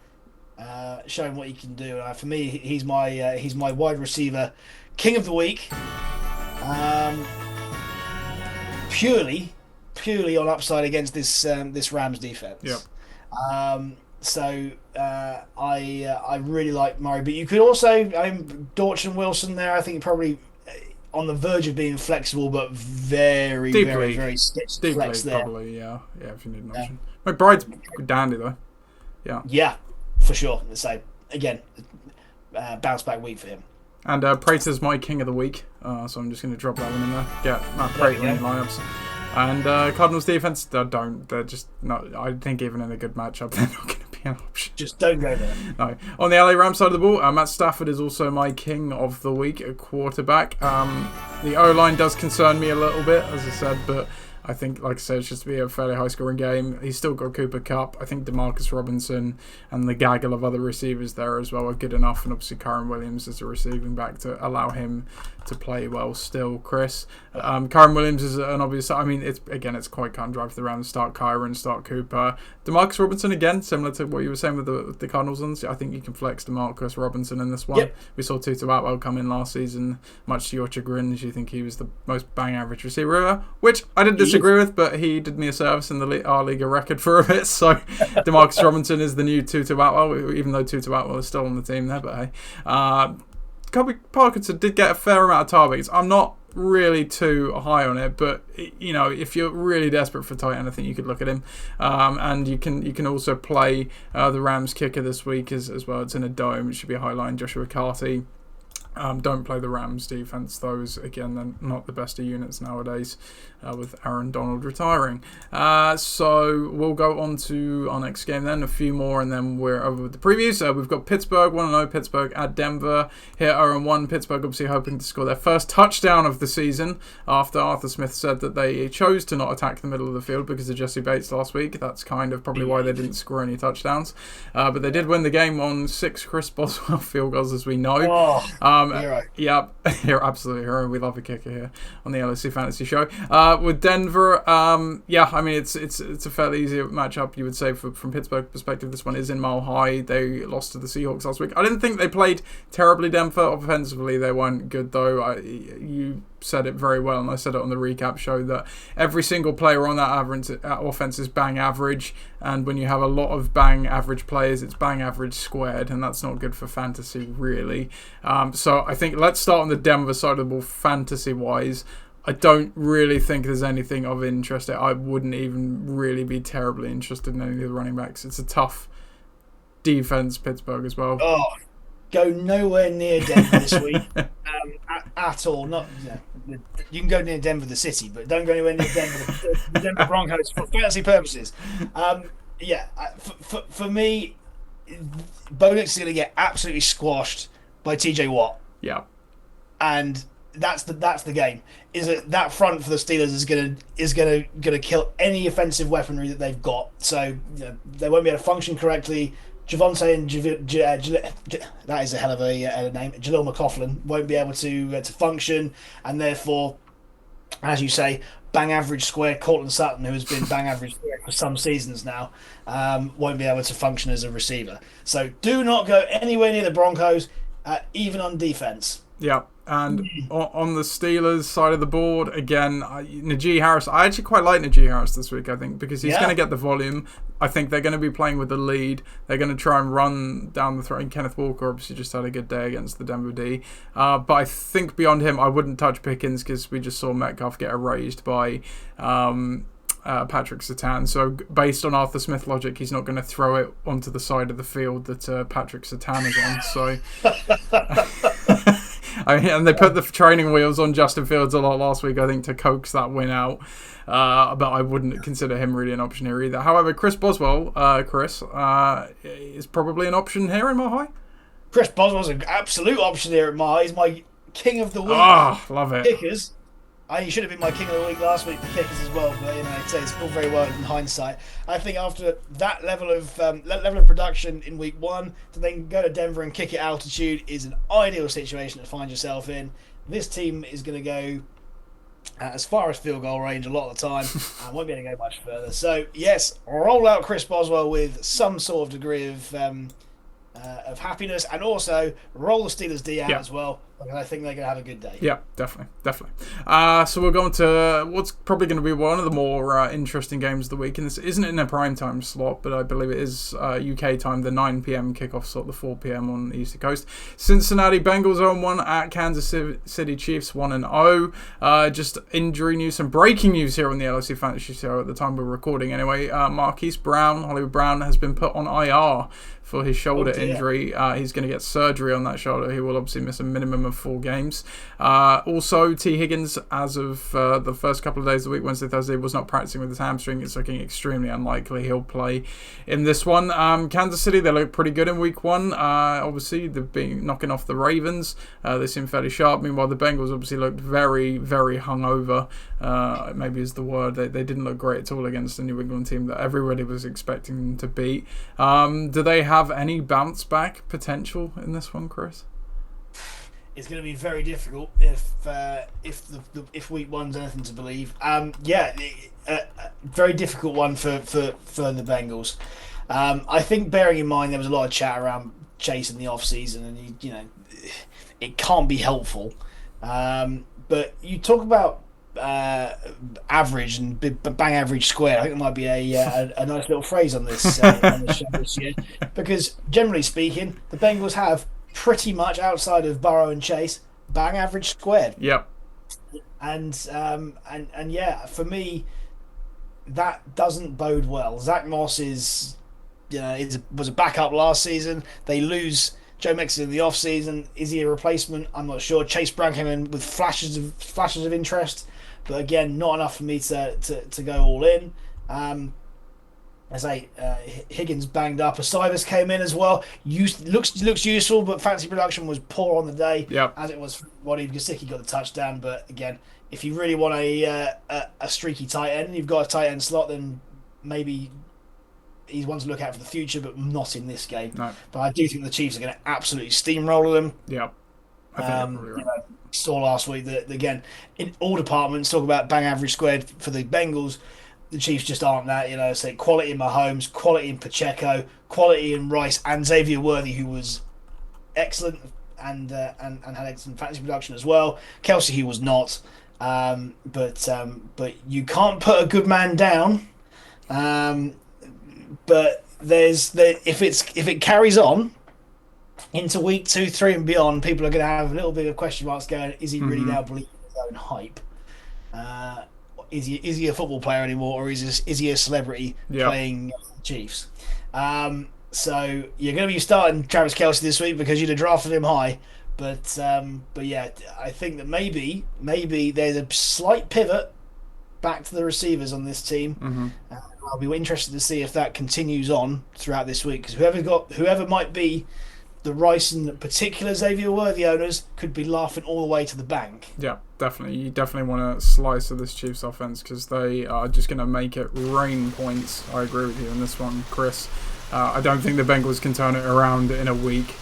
showing what he can do. For me, he's my wide receiver king of the week. Purely on upside against this Rams defense. Yep. I really like Murray, but you could also Dortch and Wilson there. I think probably on the verge of being flexible, but very sketchy flex there. Probably, yeah. If you need an option. McBride's dandy though. Yeah, for sure. So again, bounce back week for him. And Prater's my king of the week, so I'm just going to drop that one in there. Get Matt Prater in lineups. And Cardinals defense, they're just not. I think even in a good matchup, they're not going to be an option. Just don't go there. No. On the LA Rams side of the ball, Matt Stafford is also my king of the week at quarterback. The O-line does concern me a little bit, as I said, but I think, like I said, it's just to be a fairly high-scoring game. He's still got Cooper Kupp. I think DeMarcus Robinson and the gaggle of other receivers there as well are good enough, and obviously Kyren Williams as a receiving back to allow him to play well still, Chris. Kyren Williams is an obvious... I mean, it's quite cut and dry for the round. Start Kyren, start Cooper. DeMarcus Robinson, again, similar to what you were saying with the Cardinals ones. I think you can flex DeMarcus Robinson in this one. Yep. We saw Tutu Atwell come in last season, much to your chagrin, as you think he was the most bang average receiver ever, which I didn't disagree with, but he did me a service in our league record for a bit. So DeMarcus Robinson is the new Tutu Atwell, even though Tutu Atwell is still on the team there. But hey, Kobe Parkinson did get a fair amount of targets. I'm not really too high on it, but you know, if you're really desperate for tight end, I think you could look at him. And you can also play the Rams kicker this week as well. It's in a dome. It should be a high line. Joshua Carty. Don't play the Rams defense. Those, again, they're not the best of units nowadays with Aaron Donald retiring. So we'll go on to our next game then, a few more, and then we're over with the previews. We've got Pittsburgh, 1-0 Pittsburgh at Denver. Here 0-1. Pittsburgh obviously hoping to score their first touchdown of the season after Arthur Smith said that they chose to not attack the middle of the field because of Jesse Bates last week. That's kind of probably why they didn't score any touchdowns. But they did win the game on 6 Chris Boswell field goals, as we know. Hero. Yeah, hero, absolutely hero. We love a kicker here on the LOC Fantasy Show. With Denver, yeah, I mean it's a fairly easy matchup, you would say, from Pittsburgh perspective. This one is in Mile High. They lost to the Seahawks last week. I didn't think they played terribly, Denver. Offensively, they weren't good though. You said it very well, and I said it on the recap show, that every single player on that offense is bang average, and when you have a lot of bang average players, it's bang average squared, and that's not good for fantasy, really. So I think let's start on the Denver side of the ball, fantasy-wise. I don't really think there's anything of interest. I wouldn't even really be terribly interested in any of the running backs. It's a tough defense, Pittsburgh as well. Oh, go nowhere near Denver this week at all. Not you can go near Denver, the city, but don't go anywhere near Denver, the Denver Broncos for fantasy purposes. For me, Bo Nix is going to get absolutely squashed by TJ Watt. Yeah, and that's the game. Is that front for the Steelers is gonna kill any offensive weaponry that they've got. So they won't be able to function correctly. Javonte and that is a hell of a name. Jaleel McLaughlin won't be able to function, and therefore, as you say, bang average square Cortland Sutton, who has been bang average square for some seasons now, won't be able to function as a receiver. So do not go anywhere near the Broncos, even on defense. Yeah. And on the Steelers side of the board, again, Najee Harris. I actually quite like Najee Harris this week, I think, because he's going to get the volume. I think they're going to be playing with the lead. They're going to try and run down the throat. And Kenneth Walker obviously just had a good day against the Denver D. But I think beyond him, I wouldn't touch Pickens because we just saw Metcalf get erased by Patrick Surtain. So based on Arthur Smith logic, he's not going to throw it onto the side of the field that Patrick Surtain is on. So... I mean, and they put the training wheels on Justin Fields a lot last week, I think, to coax that win out. But I wouldn't consider him really an option here either. However, Chris Boswell, is probably an option here in my high. Chris Boswell's an absolute option here at my. He's my king of the week. Oh, love it. Kickers. He should have been my king of the week last week for kickers as well, but it's all very well in hindsight. I think after that level of production in week 1, to then go to Denver and kick at altitude is an ideal situation to find yourself in. This team is going to go as far as field goal range a lot of the time and won't be able to go much further. So yes, roll out Chris Boswell with some sort of degree of happiness, and also roll the Steelers D out as well, because I think they're going to have a good day. Yeah, definitely. So we're going to what's probably going to be one of the more interesting games of the week, and this isn't in a prime time slot, but I believe it is UK time, the 9 p.m. kickoff slot, the 4 p.m. on the East Coast. Cincinnati Bengals 0-1 at Kansas City Chiefs 1-0. Just injury news, some breaking news here on the LOC Fantasy Show at the time we're recording anyway. Marquise Brown, Hollywood Brown, has been put on IR for his shoulder injury. He's going to get surgery on that shoulder. He will obviously miss a minimum of 4 games. Also, T. Higgins, as of the first couple of days of the week, Wednesday, Thursday, was not practicing with his hamstring. It's looking extremely unlikely he'll play in this one. Kansas City, they look pretty good in week 1. Obviously, they've been knocking off the Ravens. They seem fairly sharp. Meanwhile, the Bengals obviously looked very, very hungover. Maybe is the word. They didn't look great at all against the New England team that everybody was expecting them to beat. Do they have any bounce back potential in this one, Chris? It's going to be very difficult if week 1's anything to believe. Very difficult one for the Bengals. I think, bearing in mind there was a lot of chat around Chase in the off season, and it can't be helpful. But you talk about average and bang average square. I think there might be a nice little phrase on this on the show this year, because generally speaking, the Bengals have pretty much, outside of Burrow and Chase, bang average squared. Yep. And yeah, for me, that doesn't bode well. Zach Moss was a backup last season. They lose Joe Mixon in the off season. Is he a replacement? I'm not sure. Chase Brown came in with flashes of interest, but again, not enough for me to go all in. Higgins banged up. Asivas came in as well. Looks useful, but fantasy production was poor on the day. Yep. As it was for Waddy Gesicki got the touchdown. But again, if you really want a streaky tight end, you've got a tight end slot, then maybe he's one to look at for the future, but not in this game. No. But I do think the Chiefs are going to absolutely steamroller them. Yep. I think you're probably right. Saw last week that, again, in all departments, talk about bang average squared for the Bengals. The Chiefs just aren't that. Say quality in Mahomes, quality in Pacheco, quality in Rice, and Xavier Worthy, who was excellent and had excellent fantasy production as well. Kelsey, he was not. But you can't put a good man down. But if it carries on into week 2, 3, and beyond, people are going to have a little bit of question marks going, is he really now believing his own hype? Is he a football player anymore, or is he a celebrity playing Chiefs? So you're going to be starting Travis Kelce this week because you'd have drafted him high. But yeah, I think that maybe there's a slight pivot back to the receivers on this team. Mm-hmm. I'll be interested to see if that continues on throughout this week, because whoever might be the Rice and particular Xavier Worthy owners could be laughing all the way to the bank. Yeah, definitely. You definitely want a slice of this Chiefs offense because they are just going to make it rain points. I agree with you on this one, Chris. I don't think the Bengals can turn it around in a week.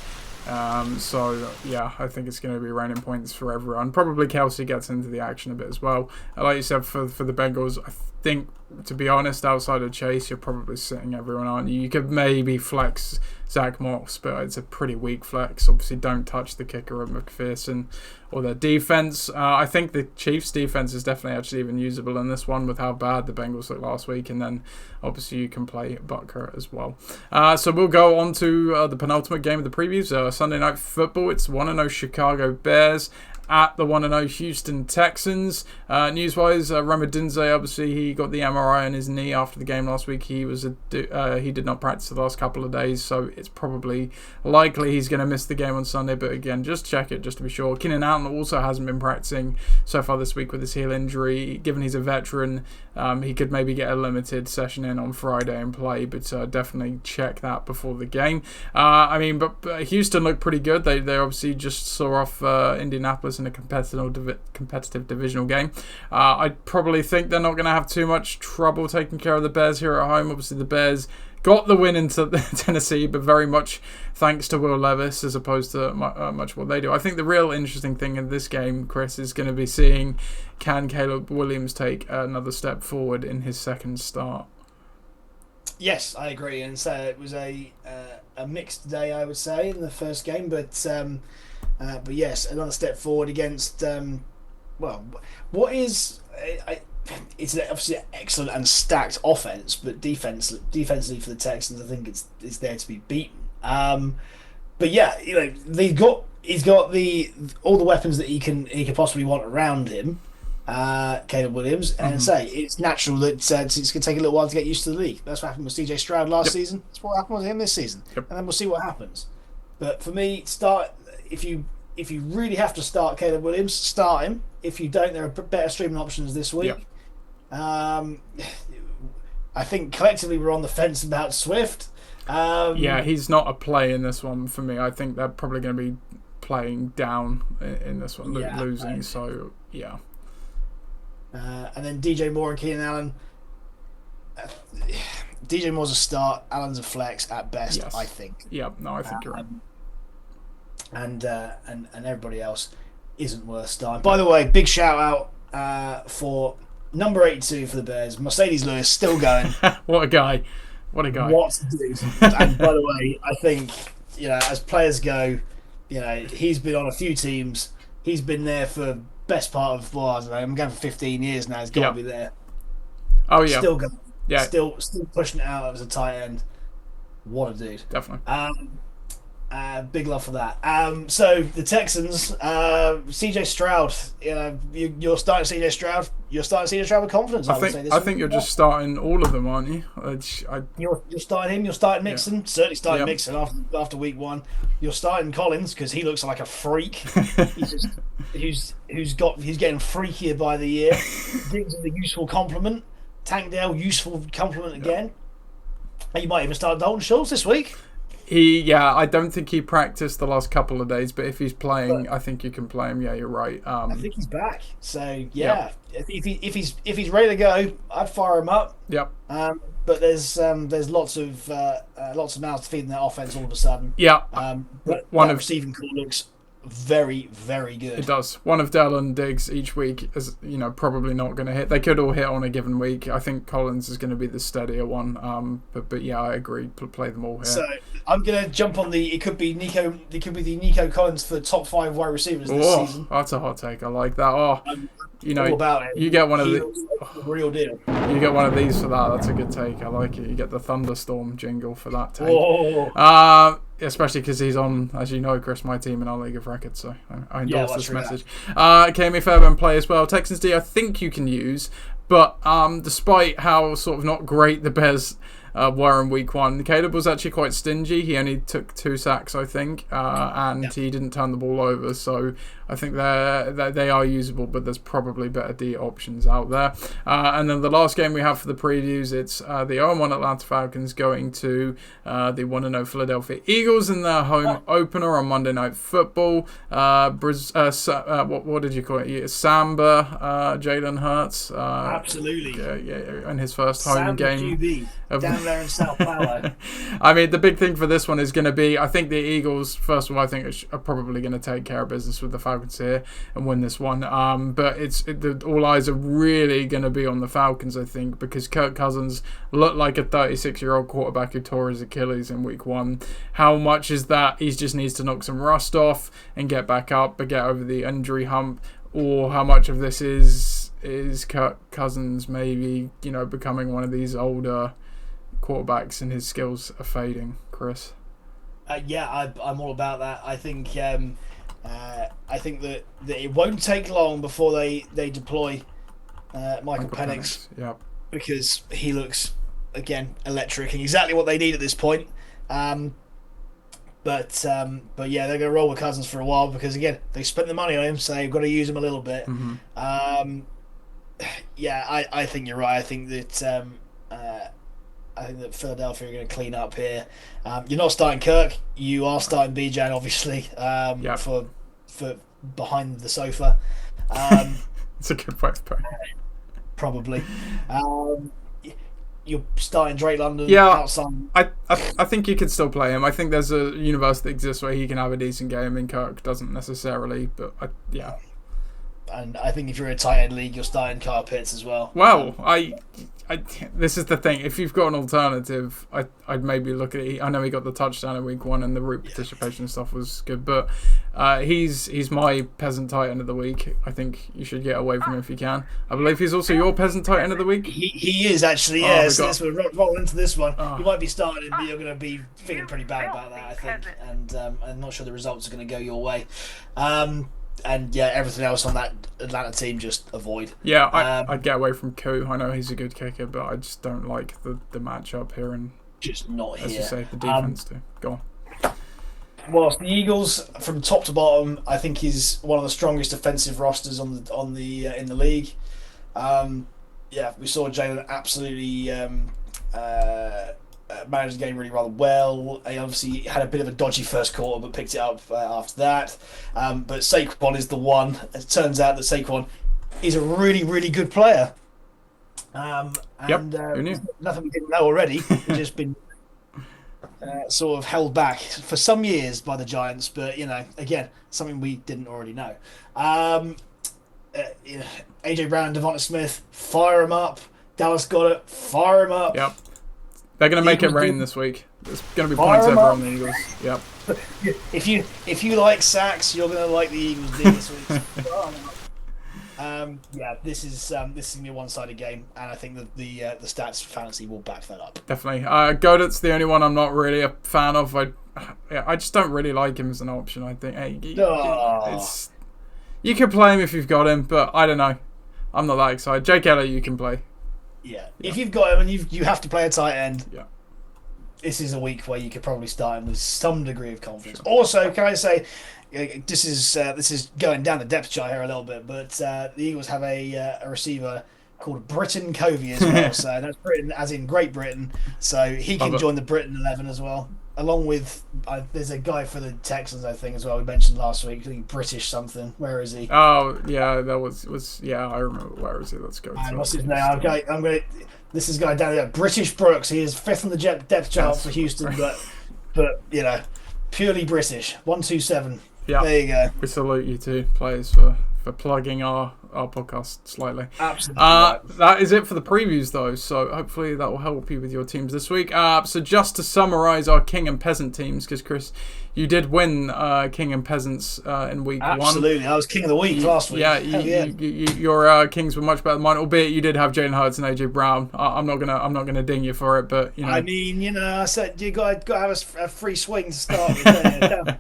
So, yeah, I think it's going to be raining points for everyone. Probably Kelsey gets into the action a bit as well. Like you said, for the Bengals, I think, to be honest, outside of Chase, you're probably sitting everyone, aren't you? You could maybe flex Zach Moss, but it's a pretty weak flex. Obviously, don't touch the kicker of McPherson or their defense. I think the Chiefs' defense is definitely actually even usable in this one with how bad the Bengals looked last week, and then obviously you can play Butker as well. So we'll go on to the penultimate game of the previews, Sunday Night Football. It's 1-0 Chicago Bears at the 1-0 Houston Texans. News-wise, Ramadinze, obviously, he got the MRI on his knee after the game last week. He did not practice the last couple of days, so it's probably likely he's going to miss the game on Sunday. But again, just check it just to be sure. Keenan Allen also hasn't been practicing so far this week with his heel injury. Given he's a veteran, he could maybe get a limited session in on Friday and play, but definitely check that before the game. But Houston looked pretty good. They obviously just saw off Indianapolis in a competitive divisional game. I probably think they're not going to have too much trouble taking care of the Bears here at home. Obviously, the Bears got the win into Tennessee, but very much thanks to Will Levis as opposed to much what they do. I think the real interesting thing in this game, Chris, is going to be seeing can Caleb Williams take another step forward in his second start. Yes, I agree, and so it was a mixed day, I would say, in the first game, but yes, another step forward against what is it's obviously an excellent and stacked offense, but defensively for the Texans, I think it's there to be beaten. But yeah, he's got all the weapons that he can possibly want around him. Caleb Williams, and say it's natural that it's going to take a little while to get used to the league. That's what happened with CJ Stroud last season. That's what happened with him this season, and then we'll see what happens. But for me, if you really have to start Caleb Williams, start him. If you don't, there are better streaming options this week. I think collectively we're on the fence about Swift. He's not a play in this one for me. I think they're probably going to be playing down in this one, losing. So and then DJ Moore and Keenan Allen. DJ Moore's a start. Allen's a flex at best, I think. Yeah, no, I think you're right. And everybody else isn't worth starting. By the way, big shout out for number 82 for the Bears, Mercedes Lewis, still going. What a guy! What a guy! What to do? And by the way, I think as players go, he's been on a few teams. He's been there for best part of I don't know. I'm going for 15 years now. He's got to be there. Oh yeah, still going. Yeah, still pushing it out as a tight end. What a dude! Definitely. Big love for that. So the Texans, CJ Stroud. You're starting CJ Stroud. You're starting CJ Stroud with confidence. I think you're just starting all of them, aren't you? You're starting him. You're starting Mixon. Yeah. Certainly starting Mixon after week 1. You're starting Collins because he looks like a freak. He's getting freakier by the year. Diggs is a useful compliment. Tankdale, useful compliment again. And you might even start Dalton Schultz this week. I don't think he practiced the last couple of days, but if he's playing, I think you can play him. Yeah, you're right. I think he's back. So if he's ready to go, I'd fire him up. Yep. But there's lots of mouths to feed in that offense all of a sudden. Yeah. But one receiving core looks very, very good. It does. One of Dell and Diggs each week is, probably not going to hit. They could all hit on a given week. I think Collins is going to be the steadier one. But yeah, I agree. Play them all here. So I'm going to jump on it could be Nico Collins for top 5 wide receivers this season. That's a hot take. I like that. All about it. You get one of the real deal. You get one of these for that. That's a good take. I like it. You get the thunderstorm jingle for that take. Whoa. Especially because he's on, as you know, Chris, my team in our League of Records, so I endorse this message. Kami Fairbairn play as well. Texans D, I think you can use, but despite how sort of not great the Bears were in week 1, Caleb was actually quite stingy. He only took 2 sacks, I think, and he didn't turn the ball over. So I think they are usable, but there's probably better D options out there. And then the last game we have for the previews, it's the 0-1 Atlanta Falcons going to the 1-0 Philadelphia Eagles in their home opener on Monday Night Football. What did you call it? Samba, Jalen Hurts. Absolutely. Yeah, in his first home game. QB. Down there in South Paulo. I mean, the big thing for this one is going to be, I think the Eagles, first of all, I think are probably going to take care of business with the Falcons here and win this one. But all eyes are really going to be on the Falcons, I think, because Kirk Cousins looked like a 36-year-old quarterback who tore his Achilles in week 1. How much is that? He just needs to knock some rust off and get back up, but get over the injury hump. Or how much of this is Kirk Cousins maybe, becoming one of these older quarterbacks and his skills are fading, Chris? I'm all about that. I think that it won't take long before they deploy Michael Penix. Yeah, because he looks again electric and exactly what they need at this point. But yeah, they're going to roll with Cousins for a while because again they spent the money on him, so you've got to use him a little bit. Mm-hmm. I think you're right. I think that Philadelphia are going to clean up here. You're not starting Kirk. You are starting Bijan, obviously, for behind the sofa. It's a good way to put it. Probably. You're starting Drake London. Yeah, outside. I think you could still play him. I think there's a universe that exists where he can have a decent game and Kirk doesn't necessarily. But yeah. And I think if you're in a tight end league, you're starting Kyle Pitts as well. Well, this is the thing. If you've got an alternative, I'd maybe look at it. I know he got the touchdown in week 1 and the route participation stuff was good, but he's my peasant tight end of the week. I think you should get away from him if you can. I believe he's also your peasant tight end of the week. He is actually, yeah. So we'll roll into this one. You might be starting him, but you're going to be feeling pretty bad about that, I think. And I'm not sure the results are going to go your way. yeah, everything else on that Atlanta team just avoid. Yeah, I'd get away from Koo. I know he's a good kicker, but I just don't like the matchup here. And just not as here. you say, the defense too. Go on. Whilst the Eagles, from top to bottom, I think is one of the strongest defensive rosters in the league. Yeah, we saw Jalen absolutely managed the game really rather well. He obviously had a bit of a dodgy first quarter, but picked it up after that. But Saquon is the one. It turns out that Saquon is a really, really good player. Who knew? Nothing we didn't know already. He's just been sort of held back for some years by the Giants, but again, something we didn't already know. AJ Brown, Devonta Smith, fire him up. Dallas got it, fire him up. Yep. They're going to make it rain this week. There's going to be points over on the Eagles. Yep. If you like sacks, you're going to like the Eagles this week. Yeah, this is going to be a one-sided game, and I think that the stats fantasy will back that up. Definitely. Godet's the only one I'm not really a fan of. I just don't really like him as an option. I think you can play him if you've got him, but I don't know. I'm not that excited. Jake Elliott you can play. Yeah. If you've got him and you have to play a tight end, yeah, this is a week where you could probably start him with some degree of confidence. Sure. Also, can I say, this is going down the depth chart here a little bit, but the Eagles have a receiver called Britton Covey as well. So that's Britain as in Great Britain. So he can join the Britain 11 as well. Along with, there's a guy for the Texans, I think, as well. We mentioned last week. I think British something. Where is he? Oh, yeah, that was yeah. I remember. Where is he? Let's go. What's his name? I'm going. This is guy down there. British Brooks. He is fifth on the depth chart for Houston, but purely British. 127. Yeah. There you go. We salute you two players for plugging our podcast slightly. Absolutely. That is it for the previews, though. So hopefully that will help you with your teams this week. So just to summarise our King and Peasant teams, because Chris, you did win King and Peasants in week 1. Absolutely. I was King of the Week last week. Yeah, your Kings were much better than mine, albeit you did have Jalen Hurts and AJ Brown. I'm not gonna ding you for it, but I mean, I said you got to have a free swing to start with.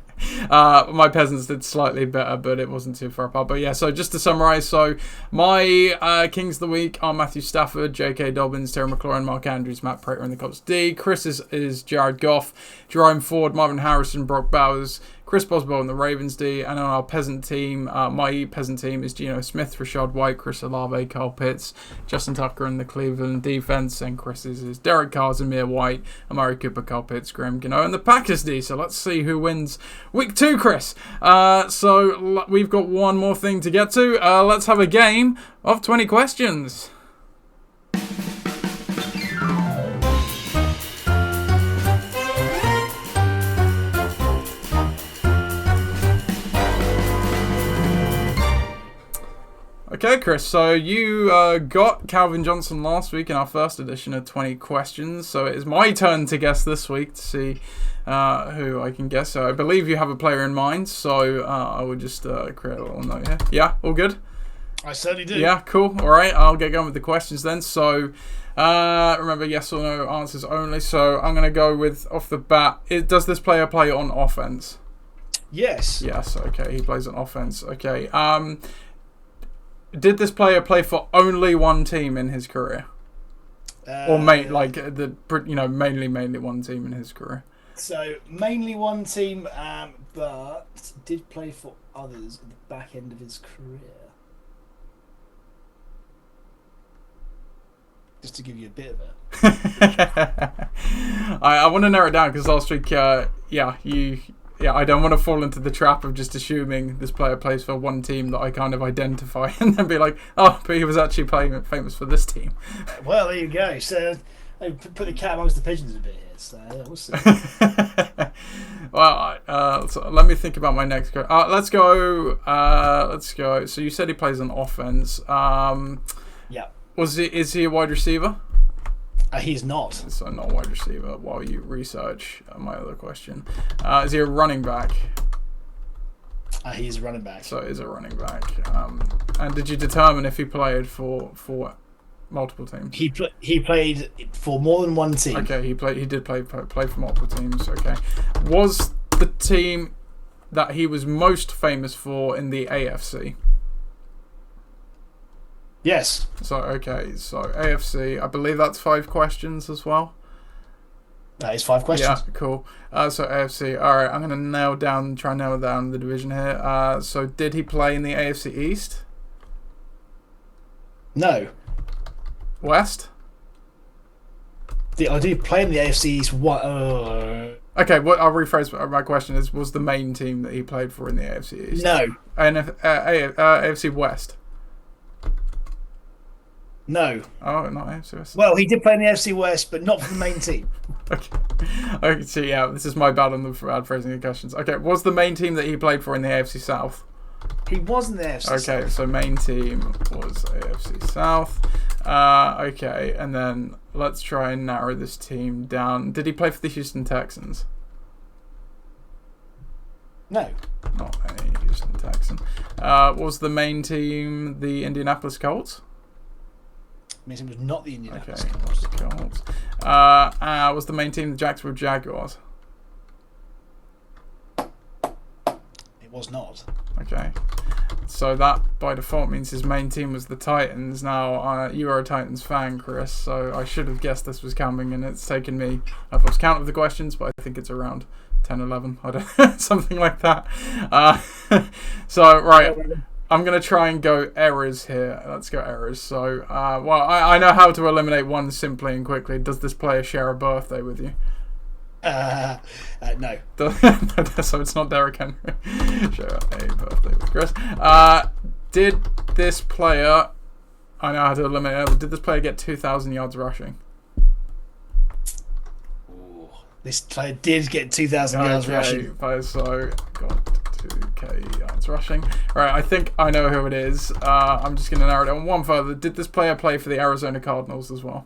My Peasants did slightly better, but it wasn't too far apart. But yeah, so just to summarise, so my Kings of the Week are Matthew Stafford, J.K. Dobbins, Terry McLaurin, Mark Andrews, Matt Prater, and the Colts D. Chris is Jared Goff, Jerome Ford, Marvin Harrison, Brock Bowers, Chris Boswell and the Ravens D. And on our Peasant team, my Peasant team is Geno Smith, Rashad White, Chris Olave, Kyle Pitts, Justin Tucker and the Cleveland defense. And Chris's is Derek Carr, Zamir White, Amari Cooper, Kyle Pitts, Graham Gano, and the Packers D. So let's see who wins week 2, Chris. So we've got one more thing to get to. Let's have a game of 20 questions. Okay, Chris, so you got Calvin Johnson last week in our first edition of 20 questions, so it is my turn to guess this week to see who I can guess. So I believe you have a player in mind, so I will just create a little note here. Yeah, all good? I certainly do. Yeah, cool. All right, I'll get going with the questions then. So remember, yes or no answers only. So I'm going to go with, off the bat, does this player play on offense? Yes. Yes, okay, he plays on offense. Okay, did this player play for only one team in his career, or mainly one team in his career? So mainly one team, but did play for others at the back end of his career. Just to give you a bit of a. I want to narrow it down because last week, I don't want to fall into the trap of just assuming this player plays for one team that I kind of identify and then be like, oh, but he was actually playing famous for this team. Well, there you go. So I put the cat amongst the pigeons a bit here. So we'll see. Well, so let me think about my next go. Let's go. So you said he plays on offense. Yeah. Is he a wide receiver? He's not. So not a wide receiver. While you research my other question, is he a running back? He's a running back. So he's a running back. And did you determine if he played for multiple teams? He played for more than one team. Okay, he did play for multiple teams. Okay, was the team that he was most famous for in the AFC? Yes. So AFC, I believe that's 5 questions as well. That is 5 questions. Yeah, cool. So AFC, alright, I'm going to try and narrow down the division here. So did he play in the AFC East? No. West? I do play in the AFC East. What? Okay, I'll rephrase my question was the main team that he played for in the AFC East? No. And AFC West? No. Oh, not AFC West. Well, he did play in the AFC West, but not for the main team. Okay, so yeah, this is my bad on the bad phrasing of questions. Okay, was the main team that he played for in the AFC South? He was in the AFC South. Okay, so main team was AFC South. Okay, and then let's try and narrow this team down. Did he play for the Houston Texans? No. Not a Houston Texan. Was the main team the Indianapolis Colts? Main team was not the Indianapolis Colts. Was the main team the Jacksonville Jaguars? It was not. Okay. So that, by default, means his main team was the Titans. Now, you are a Titans fan, Chris, so I should have guessed this was coming, and it's taken me... I've lost count of the questions, but I think it's around 10, 11. I don't something like that. So, right, I'm going to try and go errors here. Let's go errors. So, I know how to eliminate one simply and quickly. Does this player share a birthday with you? No. So it's not Derrick Henry. Share a birthday with Chris. Did this player... I know how to eliminate it, but did this player get 2,000 yards rushing? Ooh, this player did get 2,000 yards rushing. So, got 2k yards rushing. Right, I think I know who it is. I'm just going to narrow it down one further. Did this player play for the Arizona Cardinals as well?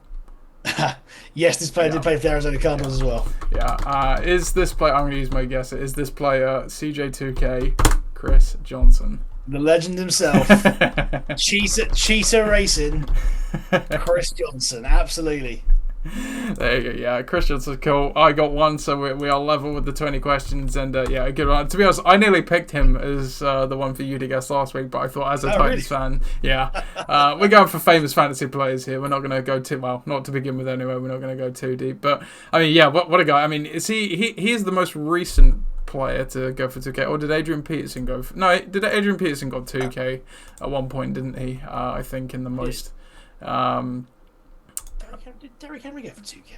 Yes, this player did play for the Arizona Cardinals as well. Yeah. Is this player... I'm going to use my guess. Is this player CJ2K Chris Johnson? The legend himself. Cheetah Racing. Chris Johnson. Absolutely. There you go. Yeah, Chris Johnson, cool. I got one, so we are level with the 20 questions, and yeah, a good one. To be honest, I nearly picked him as the one for you to guess last week, but I thought as a Titans fan, yeah, we're going for famous fantasy players here. We're not going to go too well, not to begin with anyway. We're not going to go too deep, but I mean, yeah, what a guy. I mean, is he is the most recent player to go for 2K, or did Adrian Peterson go for... No, did Adrian Peterson got 2K at one point, didn't he? I think in the most... Did Derrick Henry go for 2K?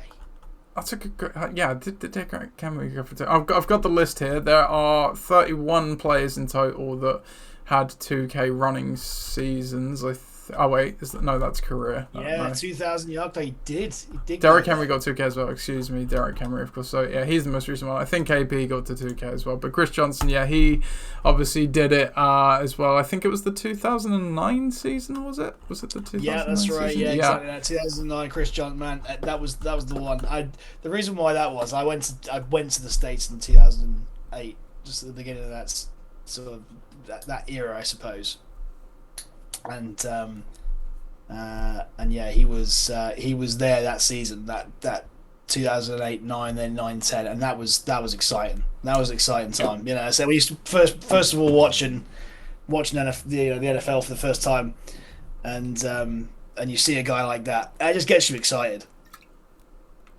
That's a good... yeah, did Derrick Henry go for 2K? I've got the list here. There are 31 players in total that had 2K running seasons. Oh, wait. No, that's career. Yeah, 2,000 yard play. He did. Derrick Henry got 2K as well. Excuse me, Derrick Henry, of course. So, yeah, he's the most recent one. I think AP got to 2K as well. But Chris Johnson, yeah, he obviously did it as well. I think it was the 2009 season, was it? Was it the 2009 Yeah, that's right. season? Yeah, exactly. That 2009 Chris Johnson, man, that was the one. The reason why that was, I went to the States in 2008, just at the beginning of that sort of that era, I suppose. And yeah, he was there that season, that 2008-9, then 9-10, and that was exciting. That was an exciting time. You know, so we used to first of all watching the NFL for the first time, and you see a guy like that, it just gets you excited.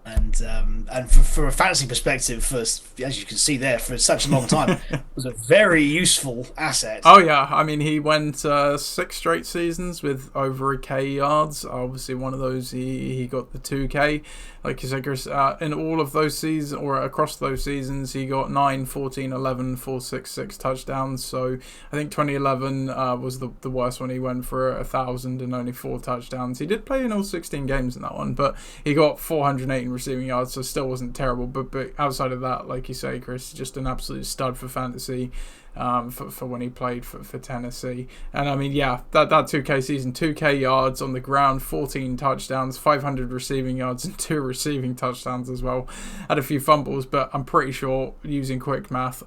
And for a fantasy perspective, as you can see there, for such a long time, it was a very useful asset. Oh yeah, I mean he went 6 straight seasons with over a K yards. Obviously, one of those he got the 2K. Like you said, Chris, in all of those seasons, or across those seasons, he got 9, 14, 11, 4, 6, 6 touchdowns. So I think 2011 was the worst one. He went for 1,000 and only 4 touchdowns. He did play in all 16 games in that one, but he got 418 receiving yards, so still wasn't terrible. But outside of that, like you say, Chris, just an absolute stud for fantasy. For when he played for Tennessee. And I mean, yeah, that 2K season, 2K yards on the ground, 14 touchdowns, 500 receiving yards, and 2 receiving touchdowns as well. Had a few fumbles, but I'm pretty sure, using quick math,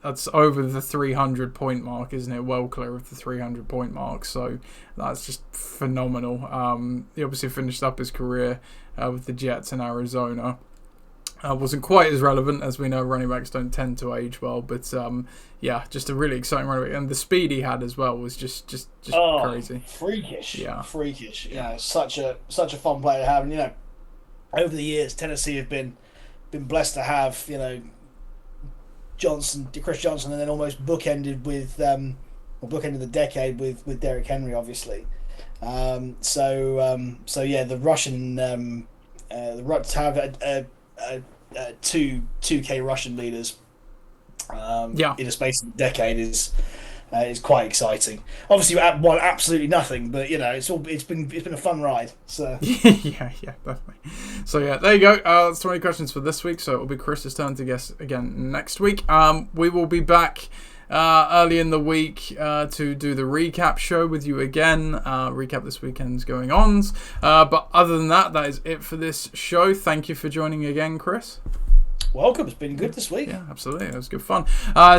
that's over the 300 point mark, isn't it? Well clear of the 300 point mark. So that's just phenomenal. He obviously finished up his career with the Jets in Arizona. wasn't quite as relevant, as we know running backs don't tend to age well, but yeah, just a really exciting running back, and the speed he had as well was just crazy, freakish. Such a fun player to have, and over the years Tennessee have been blessed to have Chris Johnson, and then almost bookended with bookended the decade with Derrick Henry, obviously. So yeah, the Russian to have two 2K Russian leaders in a space of a decade is quite exciting. Obviously, won absolutely nothing, but it's been a fun ride. So yeah, definitely. So yeah, there you go. That's 20 questions for this week. So it'll be Chris's turn to guess again next week. We will be back early in the week to do the recap show with you again. Recap this weekend's going ons. But other than that is it for this show. Thank you for joining again, Chris. Welcome. It's been good this week. Yeah, absolutely. It was good fun.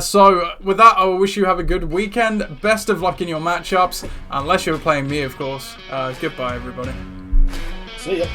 So with that, I will wish you have a good weekend. Best of luck in your matchups, unless you're playing me, of course. Goodbye, everybody. See ya.